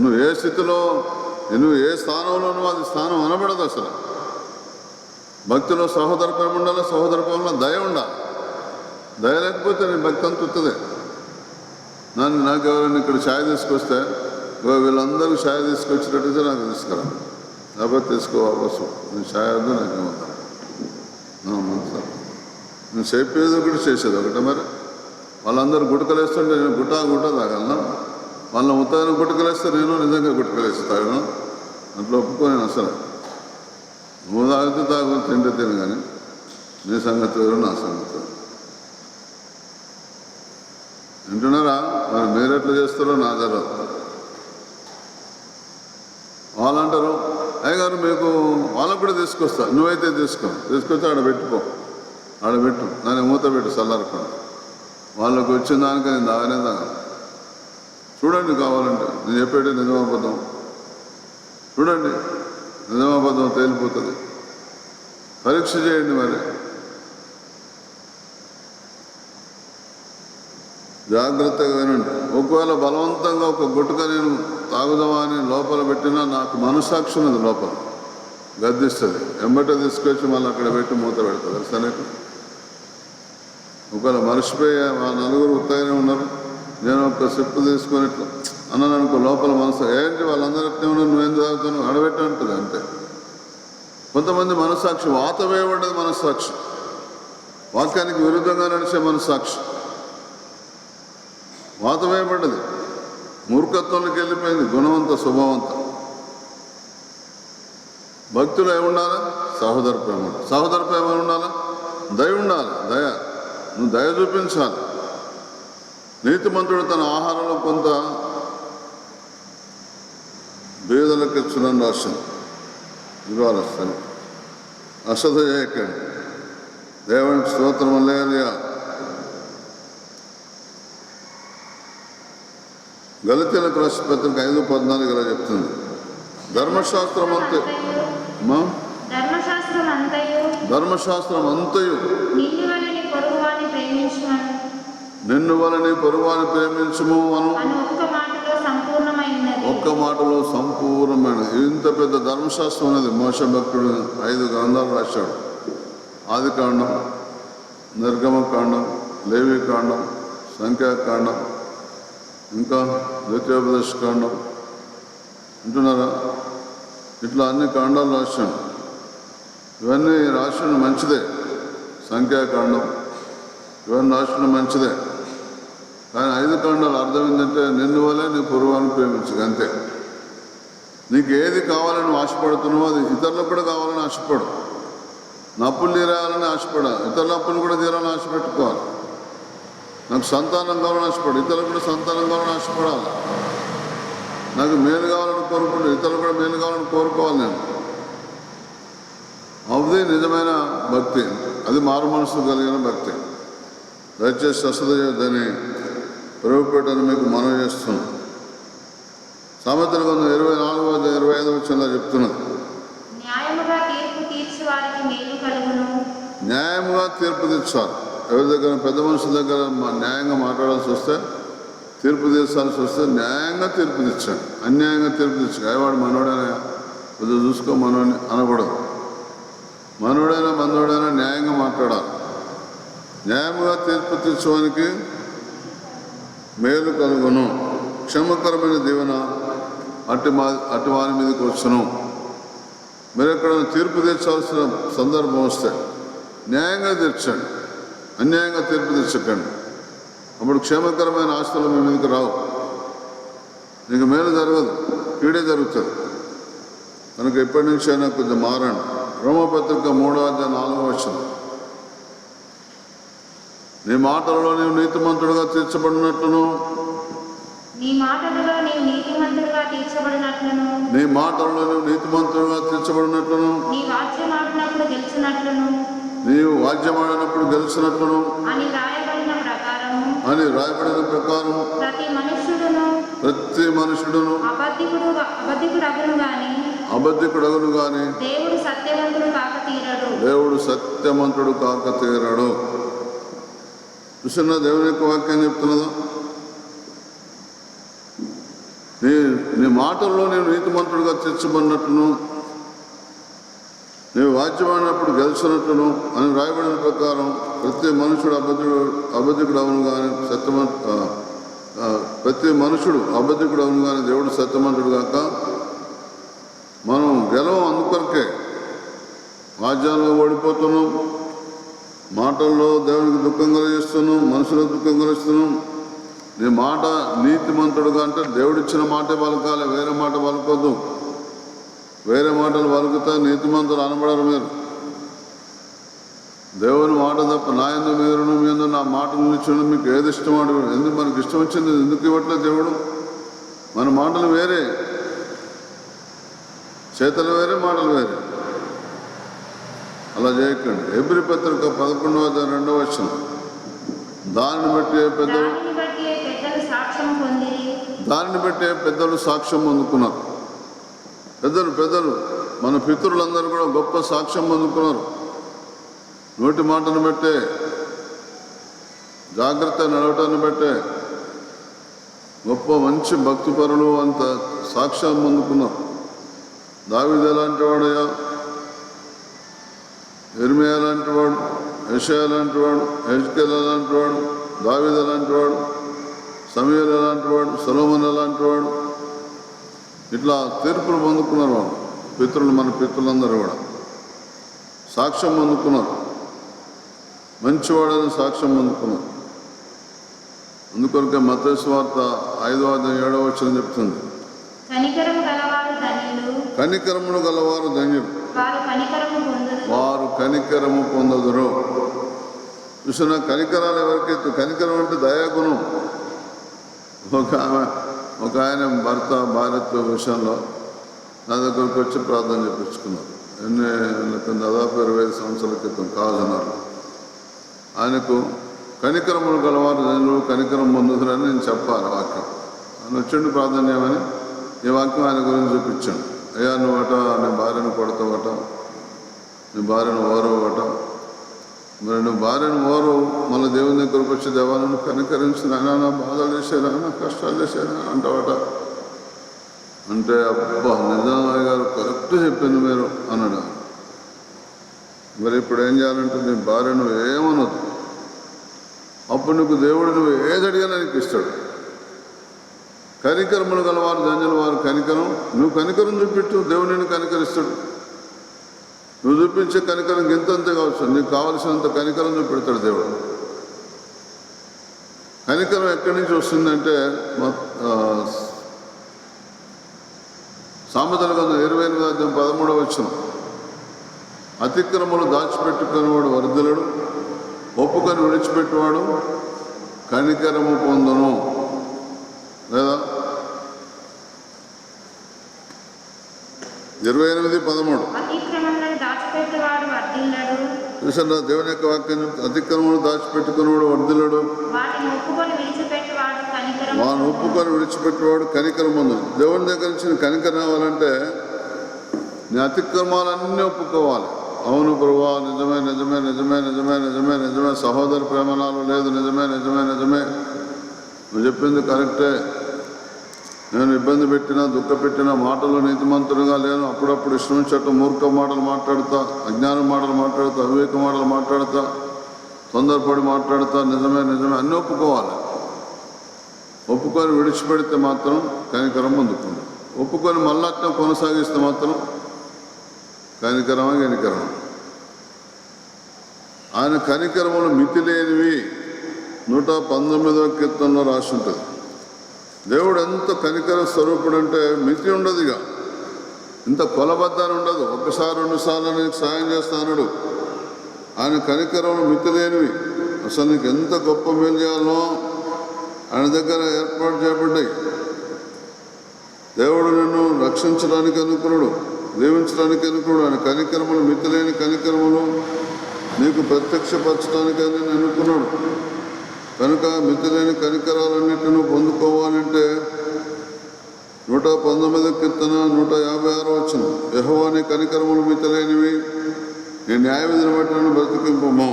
నువ్వు ఏ స్థితిలో, నువ్వు ఏ స్థానంలో నువ్వు అది స్థానం అనబడదు. అసలు భక్తిలో సహోదర ప్రేమ ఉండాలి. సహోదర ప్రేమలో దయ ఉండాలి. దయ లేకపోతే నీ భక్తి అంత ఉత్తదే. నాకు ఎవరైనా ఇక్కడ ఛాయ్ తీసుకొస్తే వీళ్ళందరూ ఛాయ్ తీసుకొచ్చినట్టయితే నాకు తీసుకురా, లేకపోతే తీసుకోవాల్సి నేను ఛాయ్ వద్దు, నాకేమవుతాను సార్. నేను చెప్పేది ఒకటి చేసేది ఒకటే. మరి వాళ్ళందరూ గుటకలేస్తుంటే నేను గుట్టా తాగలను. వాళ్ళ ఉత్తగా గుటకలేస్తే నేను నిజంగా గుటకలేసి తాగను. అట్లా ఒప్పుకోను అసలు. నువ్వు తాగితే తాగు, తింటే తిను, కానీ నీ సంగతి వేరు, నా సంగతి వేరు. వింటున్నారా? మరి మీరు ఎట్లా చేస్తారో నా జరగదు. వాళ్ళు అంటారు, అయ్యగారు మీకు వాళ్ళకు కూడా తీసుకొస్తా, నువ్వైతే తీసుకొచ్చి ఆడబెట్టు, దాన్ని మూత పెట్టు చల్లారకుండా. వాళ్ళకు వచ్చిన దానిక నేను తాగనే తాగాను. చూడండి కావాలంటే, నేను చెప్పేది నిజమాబద్ధం. చూడండి, నిజమాబద్ధం తేలిపోతుంది. పరీక్ష చేయండి. మరి జాగ్రత్తగా వినండి. ఒకవేళ బలవంతంగా ఒక గుట్టుక నేను తాగుదామా అని లోపల పెట్టినా నాకు మనస్సాక్షి ఉన్నది, లోపల గద్దిస్తుంది. ఎంబట తీసుకొచ్చి మళ్ళీ అక్కడ పెట్టి మూత పెడతారు. తెలుసా నీకు? ఒకవేళ మర్చిపోయి ఆ నలుగురు ఉత్తగానే ఉన్నారు, నేను ఒక సిప్పు తీసుకొని ఇట్లా అన్నాను అనుకో, లోపల మనసు ఏంటి వాళ్ళందరూ ఎట్లా ఉన్నారు, నువ్వేం తాగుతావు అడబెట్టి ఉంటుంది. అంతే. కొంతమంది మనస్సాక్షి వాత వేయబడ్డది, మనస్సాక్షి వాక్యానికి విరుద్ధంగా నడిచే మనస్సాక్షి. వాత వేయబడ్డది, మూర్ఖత్వంలోకి వెళ్ళిపోయింది, గుణవంత స్వభావంత. భక్తులు ఏమి ఉండాలా? సహోదర ప్రేమ. సహోదర ప్రేమ ఉండాలా? దయ ఉండాలి. దయ, నువ్వు దయ చూపించాలి. నీతిమంతుడు తన ఆహారంలో కొంత బీదలకు ఇచ్చునని రాసింది. ఇవాళ వస్తాను. అశ్రద్ధ చేయకండి. దేవునికి స్తోత్రం. హల్లెలూయా. గలతీయులకు రాసిన పత్రిక 5:14 ఇలా చెప్తుంది. ధర్మశాస్త్రం అంతే ధర్మశాస్త్రం అంతయు నిన్ను వలని పొరుగువాని ప్రేమించుము అను ఒక్క మాటలో సంపూర్ణమైన. ఇంత పెద్ద ధర్మశాస్త్రం అనేది మోషే భక్తుడు 5 గ్రంథాలు రాశాడు. ఆదికాండం, నిర్గమకాండం, లేవికాండం, సంఖ్యాకాండం, ఇంకా ద్వితీయోపదేశకాండం వింటున్నారా? ఇట్లా అన్ని కాండాలు రాశాడు. ఇవన్నీ రాసిన మంచిదే. సంఖ్యాకాండం ఇవన్నీ రాసిన మంచిదే. కానీ 5 కాండాలు అర్థం ఏంటంటే నిన్ను వల్లే నీ పొరుగువాన్ని ప్రేమించు, అంతే. నీకు ఏది కావాలని ఆశపడుతున్నావో అది ఇతరులకు కూడా కావాలని ఆశపడు. నా అప్పులు తీరాలని ఆశపడ, ఇతరుల అప్పులు కూడా తీరాలని ఆశపెట్టుకోవాలి. నాకు సంతానం కావాలని ఆశపడు, ఇతరులకు కూడా సంతానం కావాలని ఆశపడాలి. నాకు మేలు కావాలని కోరుకుంటే ఇతరులు కూడా మేలు కావాలని కోరుకోవాలి. నేను అది నిజమైన భక్తి, అది మారు మనసు కలిగిన భక్తి. దయచేసి అశ్రద్ధ చేయొద్దని ప్రభుపేటని మీకు మనవి చేస్తున్నాను. సామెతల గ్రంథం 24:25 చెప్తున్నది. న్యాయముగా తీర్పు తీర్చాలి. ఎవరి దగ్గర పెద్ద మనుషుల దగ్గర న్యాయంగా మాట్లాడాల్సి వస్తే, తీర్పు తీర్చాల్సి వస్తే న్యాయంగా తీర్పు తీర్చాడు. అన్యాయంగా తీర్పు తీర్చాడు. అయ్యవాడు మనోడైనా కొద్దిగా చూసుకో, మనోడిని అనకూడదు. మనోడైనా మనోడైనా న్యాయంగా మాట్లాడాలి. న్యాయంగా తీర్పు తీర్చడానికి మేలు కలుగును. క్షమకరమైన దీవెన అటు వారి మీదకి వచ్చును. మీరు ఎక్కడైనా తీర్పు తీర్చాల్సిన సందర్భం వస్తే న్యాయంగా తీర్చండి, అన్యాయంగా తీర్పు తీర్చకండి. అప్పుడు క్షేమకరమైన ఆస్తులు మీ మీదకి రావు. నీకు మేలు జరగదు, కీడే జరుగుతుంది. కనుక ఎప్పటి నుంచి అయినా కొంచెం మారండి. రోమపత్రిక 3:4 నీ మాటలలో నీవు నీతిమంతుడుగా తీర్చబడినట్లును నీ మాటలలో నీవు నీతిమంతుడుగా తీర్చబడినట్లును నీవు వాద్యమాడినప్పుడు గెలిచినట్లును అని రాయబడిన ప్రకారం ప్రతి మనుషుడును అబద్ధికుడగును గాని దేవుడు సత్యవంతుడు కాక తీరడు. చూసిన దేవుని యొక్క వాక్యం చెప్తున్నదా? నీ మాటల్లో నేను నీతిమంతుడుగా తీర్చబడినట్లును నీవు వాద్యమాడినప్పుడు గెలిచినట్లును అని రాయబడిన ప్రకారం ప్రతి మనుషుడు అబద్ధికుడు అవును కానీ ప్రతి మనుషుడు అబద్ధికుడు అవును కానీ దేవుడు సత్యవంతుడు కాక. మనం గెలవం అందుకొరకే. వాద్యాల్లో ఓడిపోతున్నాం, మాటల్లో దేవునికి దుఃఖం కలిగిస్తున్నాం, మనుషులకు దుఃఖం కలిగిస్తున్నాం. నీ మాట నీతిమంతుడుగా అంటే దేవుడిచ్చిన మాటే పలకాలి, వేరే మాట పలకొద్దు. వేరే మాటలు పలుకుతా నీతిమంతులు అనబడరు. మీరు దేవుని మాట తప్ప నా యందు మీరును మీ యందు నా మాటలు నిలిచిన మీకు ఏది ఇష్టం అడు. ఎందుకు మనకి ఇష్టం వచ్చింది ఎందుకు ఇవ్వట్లేదు దేవుడు? మన మాటలు వేరే, చేతలు వేరే, మాటలు వేరే. అలా చేయకండి. హెబ్రీ పత్రిక 11:2 దానిని బట్టి పెద్దలు సాక్ష్యం పొందుకున్నారు. పెద్దలు మన పితరులందరూ కూడా గొప్ప సాక్ష్యం పొందుకున్నారు. నోటి మాటను బట్టే, జాగ్రత్త నడవటాన్ని బట్టే గొప్ప మంచి భక్తిపరులు అంత సాక్ష్యం పొందుకున్నారు. దావీదు ఎలాంటి వాడయ్యా, ఇర్మియా లాంటి వాడు, యెషయా లాంటి వాడు, హెజ్కేల్ లాంటి వాడు, దావీదు లాంటి వాడు, సమూయేలు లాంటి వాడు, సొలొమోను లాంటి వాడు. ఇట్లా తీర్పులు పొందుకున్నారు వాళ్ళు. మన పితరులందరూ కూడా సాక్ష్యం పొందుకున్నారు. మంచివాడని సాక్ష్యం పొందుకున్నారు. అందుకొరకే మత్తయి సువార్త 5:7 చెప్తుంది, కనికరము గలవారు ధన్యులు, కనికరమును గలవారు ధన్యులు, వారు కనికరము పొందుదురు. వారు కనికరము పొందదురు. చూసిన కనికరాలు ఎవరికైతే, కనికరం అంటే దయాగుణం. ఒక ఆయన భర్త భార్యత్వ విషయంలో నా దగ్గరకు వచ్చి ప్రార్థన చేయించుకున్నారు. ఎన్ని దాదాపు 25 సంవత్సరాల క్రితం కాజన్నారు. ఆయనకు కనికరములు గలవారు జనులు కనికరం పొందుతారని నేను చెప్పాను వాక్యం. ఆయన వచ్చిండు ప్రార్థన చేయమని ఈ వాక్యం ఆయన గురించి చూపించాను. అయ్యా నువ్వట నీ భార్యను కొడతావట, నీ భార్యను ఓరవట, మరి నువ్వు భార్యను ఓరు మళ్ళీ దేవుని దగ్గరకు వచ్చి దేవాలను కనికరించిన ఆయన నా బాధలు చేశారా, నా కష్టాలు చేశారా అంటావట. అంటే అబ్బా నిజామయ్య గారు కరెక్ట్ చెప్పింది మీరు అన్నాడు. మరి ఇప్పుడు ఏం చేయాలంటే నీ భార్య నువ్వు ఏమనొద్దు, అప్పుడు నీకు దేవుడు నువ్వు ఏది అడిగినా నీకు ఇస్తాడు. కనికరములు గలవారు ధన్యులు, వారు కనికరం. నువ్వు కనికరం చూపించు, దేవుడు నిన్ను కనికరిస్తాడు. నువ్వు చూపించే కనికరం గింతంతే కావచ్చు, నీకు కావలసినంత కనికరం చూపెడతాడు దేవుడు. కనికరం ఎక్కడి నుంచి వస్తుందంటే సామెతల గ్రంథం 28:13 అతిక్రమలు దాచిపెట్టుకునేవాడు వర్ధిల్లుడు, ఒప్పుకొని విడిచిపెట్టేవాడు కనికరము పొందును. లేదా 28:13 అతిక్రమములను దాచిపెట్టువాడు వర్ధిల్లడు, చూసారా దేవుని యొక్క వాక్యం. అతిక్రమములు దాచిపెట్టుకునేవాడు వర్ధిల్లుడు, వాటిని ఒప్పుకొని విడిచిపెట్టువాడు కనికరము వాడిని ఒప్పుకొని విడిచిపెట్టేవాడు కనికరం పొందును. దేవుని దగ్గర నుంచి నీ కనికరం రావాలంటే నీ అతిక్రమాలన్నీ ఒప్పుకోవాలి. అవును ప్రభువా, నిజమే నిజమే నిజమే నిజమే నిజమే నిజమే, సహోదర ప్రేమ నాలో లేదు, నిజమే నిజమే నిజమే, నువ్వు చెప్పింది కరెక్టే, నేను ఇబ్బంది పెట్టినా దుఃఖ పెట్టిన మాటలు నీతిమంతుడుగా లేను, అప్పుడప్పుడు ఇష్టం చెట్టు మూర్ఖ మాటలు మాట్లాడతా, అజ్ఞానం మాటలు మాట్లాడతా, అవివేక మాటలు మాట్లాడతా, తొందరపడి మాట్లాడతా, నిజమే నిజమే అన్నీ ఒప్పుకోవాలి. ఒప్పుకొని విడిచిపెడితే మాత్రం కనికరం అందుకుంది. ఒప్పుకొని మళ్ళా కొనసాగిస్తే మాత్రం కనికరమా కనికరం. ఆయన కనికరములు మితి లేనివి 119వ కీర్తనలో రాసి ఉంటుంది. దేవుడు ఎంత కనికర స్వరూపుడు అంటే మితి ఉండదు. ఇక ఇంత కొలబద్దాన్ని ఉండదు. ఒకసారి 2 సార్లు నీకు సాయం చేస్తానడు. ఆయన కనికరములు మితి లేనివి. అసలు నీకు ఎంత గొప్ప మేలు చేయాలో ఆయన దగ్గర ఏర్పాటు చేయబడ్డాయి. దేవుడు నిన్ను రక్షించడానికి అనుకున్నాడు, దీవించడానికి అనుకున్నాడు. ఆయన కనికరములు మితిలేని కనికరములు నీకు ప్రత్యక్షపరచడానికి నేను అనుకున్నాడు. కనుక మితిలేని కనికరాలన్నింటినీ పొందుకోవాలంటే 119వ కీర్తన 156 యెహోవా నీ కనికరములు మితిలేనివి, నీ న్యాయ విధిని బట్టి నన్ను బ్రతికింపము.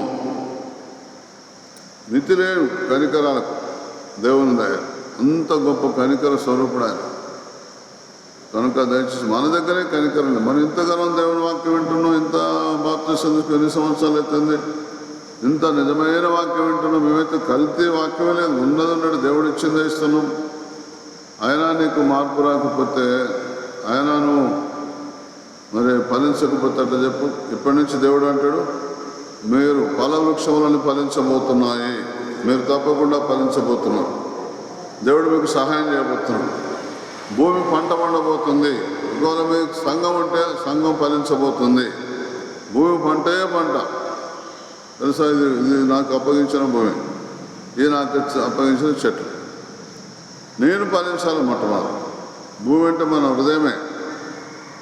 మితి లేవు కనికరాలకు దేవుని దయ. అంత గొప్ప కనికర స్వరూపుడు ఆయన. కనుక దయచేసి మన దగ్గరే కనికరం. మనం ఇంతకాలం దేవుని వాక్యం వింటున్నాం, ఇంత బాప్తిసం ఎన్ని సంవత్సరాలు అవుతుంది, ఇంత నిజమైన వాక్యం వింటున్నాం. మేమైతే కల్తీ వాక్యమే లేదు, ఉన్నది దేవుడు ఇచ్చిందే ఇస్తున్నాం. అయినా నీకు మార్పు రాకపోతే, అయినా నువ్వు మరి ఫలించకపోతే అట్లా చెప్పు. ఇప్పటి నుంచి దేవుడు అంటాడు, మీరు ఫల వృక్షములను ఫలించబోతున్నాయి, మీరు తప్పకుండా ఫలించబోతున్నారు. దేవుడు మీకు సహాయం చేయబోతున్నాడు. భూమి పంట పండబోతుంది. ఒకవేళ మీకు సంఘం ఉంటే సంఘం ఫలించబోతుంది. భూమి పంటే పంట. తెలుసా, ఇది నాకు అప్పగించిన భూమి, ఇది నాకు అప్పగించిన చెట్లు. నేను ఫలించాలి మొట్టమొదటి. భూమి అంటే మన హృదయమే.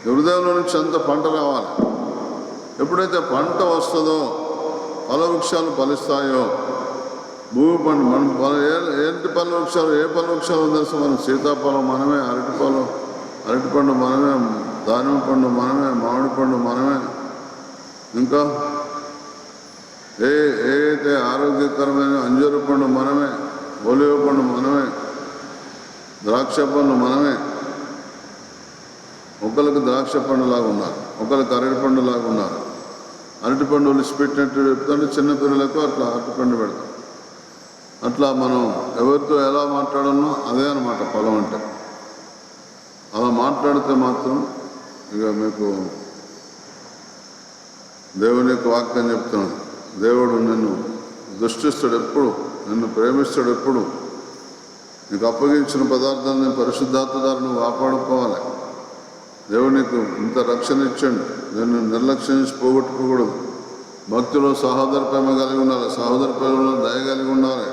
హృదయంలో నుంచి అంత పంట రావాలి. ఎప్పుడైతే పంట వస్తుందో ఫల వృక్షాలు ఫలిస్తాయో, భూమి పండు మనం ఏంటి పళ్ళ వృక్షాలు, ఏ పళ్ళ వృక్షాలు తెలుసు? మనం సీతాఫలం మనమే, అరటిపండు మనమే, దానిమ్మ పండు మనమే, మామిడి పండు మనమే, ఇంకా ఏదైతే ఆరోగ్యకరమైన అంజూరు పండు మనమే, ఒలివ పండు మనమే, ద్రాక్ష పండు మనమే. ఒకరికి ద్రాక్ష పండులాగా ఉన్నారు, ఒకరికి అరటిపండు లాగా ఉన్నారు. అరటిపండు ఒలిసిపెట్టినట్టు చెప్తాంటే చిన్నపిల్లలకు అట్లా అరటిపండు పెడతాం. అట్లా మనం ఎవరితో ఎలా మాట్లాడనో అదే అనమాట పొలం అంటే. అలా మాట్లాడితే మాత్రం ఇక మీకు దేవుని యొక్క వాక్యం చెప్తున్నాడు. దేవుడు నిన్ను దృష్టిస్తాడు ఎప్పుడు, నిన్ను ప్రేమిస్తాడు ఎప్పుడు, నీకు అప్పగించిన పదార్థాన్ని పరిశుద్ధాత్మ ద్వారా నువ్వు కాపాడుకోవాలి. దేవుడు నీకు ఇంత రక్షణ ఇచ్చాడు, దాన్ని నిర్లక్ష్యం చేసి పోగొట్టుకోకూడదు. భక్తిలో సహోదర ప్రేమ కలిగి ఉండాలి, సహోదర ప్రేమలో దయ కలిగి ఉండాలి.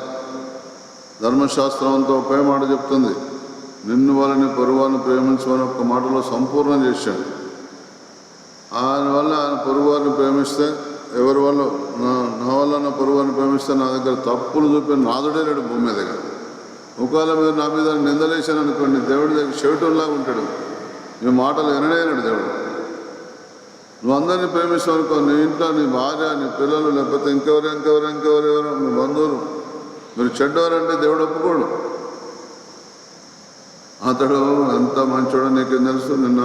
ధర్మశాస్త్రం అంతా ఒకే మాట చెప్తుంది, నిన్ను వాళ్ళని పొరుగువారిని ప్రేమించమని ఒక్క మాటలో సంపూర్ణం చేశాడు. ఆయన వల్ల ఆయన పొరుగువారిని ప్రేమిస్తే, ఎవరి వల్ల నా వల్ల నా పొరుగువారిని ప్రేమిస్తే నా దగ్గర తప్పులు చూపి నాదుడే లేడు భూమి మీద. ఒకవేళ మీరు నా మీద నిందలేశాను అనుకోండి, దేవుడి దగ్గర చెవిటంలాగా ఉంటాడు, మీ మాటలు వినలేనాడు దేవుడు. నువ్వు అందరినీ ప్రేమిస్తావు అనుకో, నీ ఇంట్లో నీ భార్య, నీ పిల్లలు, లేకపోతే ఇంకెవరెవరో మీ బంధువులు మీరు చెడ్డవారంటే దేవుడు ఒప్పుకోడు. అతడు ఎంత మంచోడో నీకేం తెలుసు. నిన్న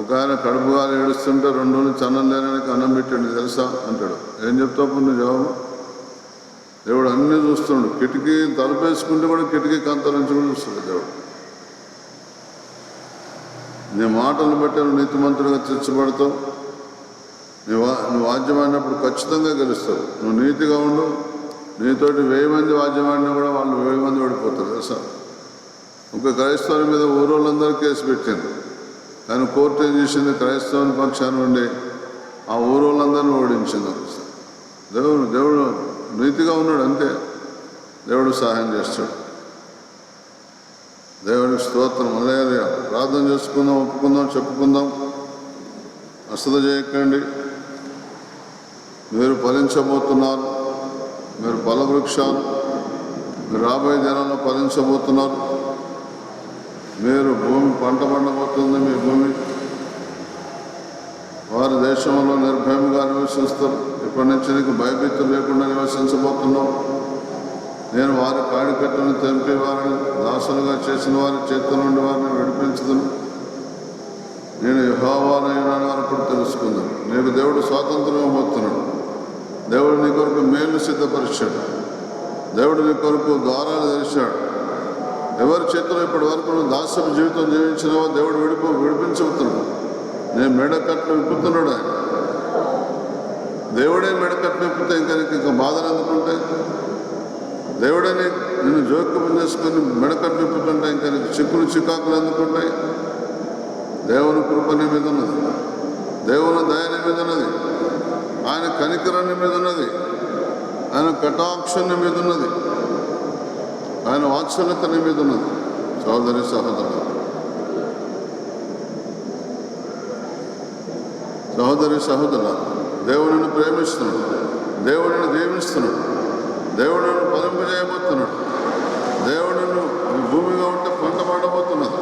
ఒక ఆయన కడుపుగా ఏడుస్తుంటే 2 రోజులు చన్నం లేనానికి అన్నం పెట్టాడు, నీకు తెలుసా అంటాడు. ఏం చెప్తావు నువ్వు జవాబు? దేవుడు అన్నీ చూస్తుండు. కిటికీ తలుపేసుకుంటే కూడా కిటికీ కంత నుంచి కూడా చూస్తాడు దేవుడు. నీ మాటలను బట్టి నువ్వు నీతిమంతుడిగా తీర్చబడతావు. నువ్వు వాద్యమైనప్పుడు ఖచ్చితంగా గెలుస్తావు. నువ్వు నీతిగా ఉండు. నీతోటి 1000 మంది వాద్యమాడినా కూడా వాళ్ళు 1000 మంది ఓడిపోతారు తెలుసా. ఒక క్రైస్తవుని మీద ఊరోళ్ళందరూ కేసు పెట్టింది, కానీ కోర్టు ఏం చేసింది, క్రైస్తవుని పక్షాన ఉండి ఆ ఊరోళ్ళందరినీ ఓడించింది. దేవుడు నీతిగా ఉన్నాడు, అంతే. దేవుడు సహాయం చేస్తాడు. దేవునికి స్తోత్రం. హల్లెలూయా. ప్రార్థన చేసుకుందాం, ఒప్పుకుందాం, చెప్పుకుందాం. అశ్రద్ధ చేయకండి. మీరు ఫలించబోతున్నారు, మీరు ఫలవృక్షాలు. మీరు రాబోయే దినాల్లో ఫలించబోతున్నారు. మీరు భూమి పంట పండబోతుంది. మీ భూమి వారి దేశంలో నిర్భయంగా నివసిస్తారు. ఇప్పటి నుంచి నీకు భయభీతులు లేకుండా నివసించబోతున్నావు. నేను వారి కాడికట్టును తెంపి వారిని దాసులుగా చేసిన వారి చేతుల నుండి వారిని విడిపించదును. నేను యెహోవానైనాను అప్పుడు తెలుసుకుందాను. నీకు దేవుడు స్వాతంత్రం ఇవ్వబోతున్నాడు. దేవుడు నీ కొరకు మేలు సిద్ధపరిచాడు. దేవుడు నీ కొరకు ద్వారాలు తెరిచాడు. ఎవరి చేతిలో ఇప్పటి వరకు నువ్వు దాస్యపు జీవితం జీవించినావో దేవుడు విడిపించబోతున్నాడు. నేను మెడకట్లు విప్పుతున్నాడు ఆయన. దేవుడే మెడకట్లు విప్పితే ఇంకా బాధలు ఎందుకుంటాయి? దేవుడే నిన్ను జోక్యం చేసుకొని మెడకట్లు విప్పుతుంటే ఇంకా నీకు చికాకులు ఎందుకుంటాయి? దేవుని కృప నీ మీద ఉన్నది, దేవుని దయ నీ మీద ఉన్నది, ఆయన కనికరం నీ మీద ఉన్నది, ఆయన కటాక్షం నీ మీద ఉన్నది, ఆయన వాత్సల్యత నీ మీద ఉన్నది. సహోదరి సహోదరులు, దేవుడిని ప్రేమిస్తున్నాడు, దేవుడిని దీవిస్తున్నాడు, దేవుడిని ఫలింపజేయబోతున్నాడు. దేవుడిని భూమిగా ఉంటే పంట పండబోతున్నది.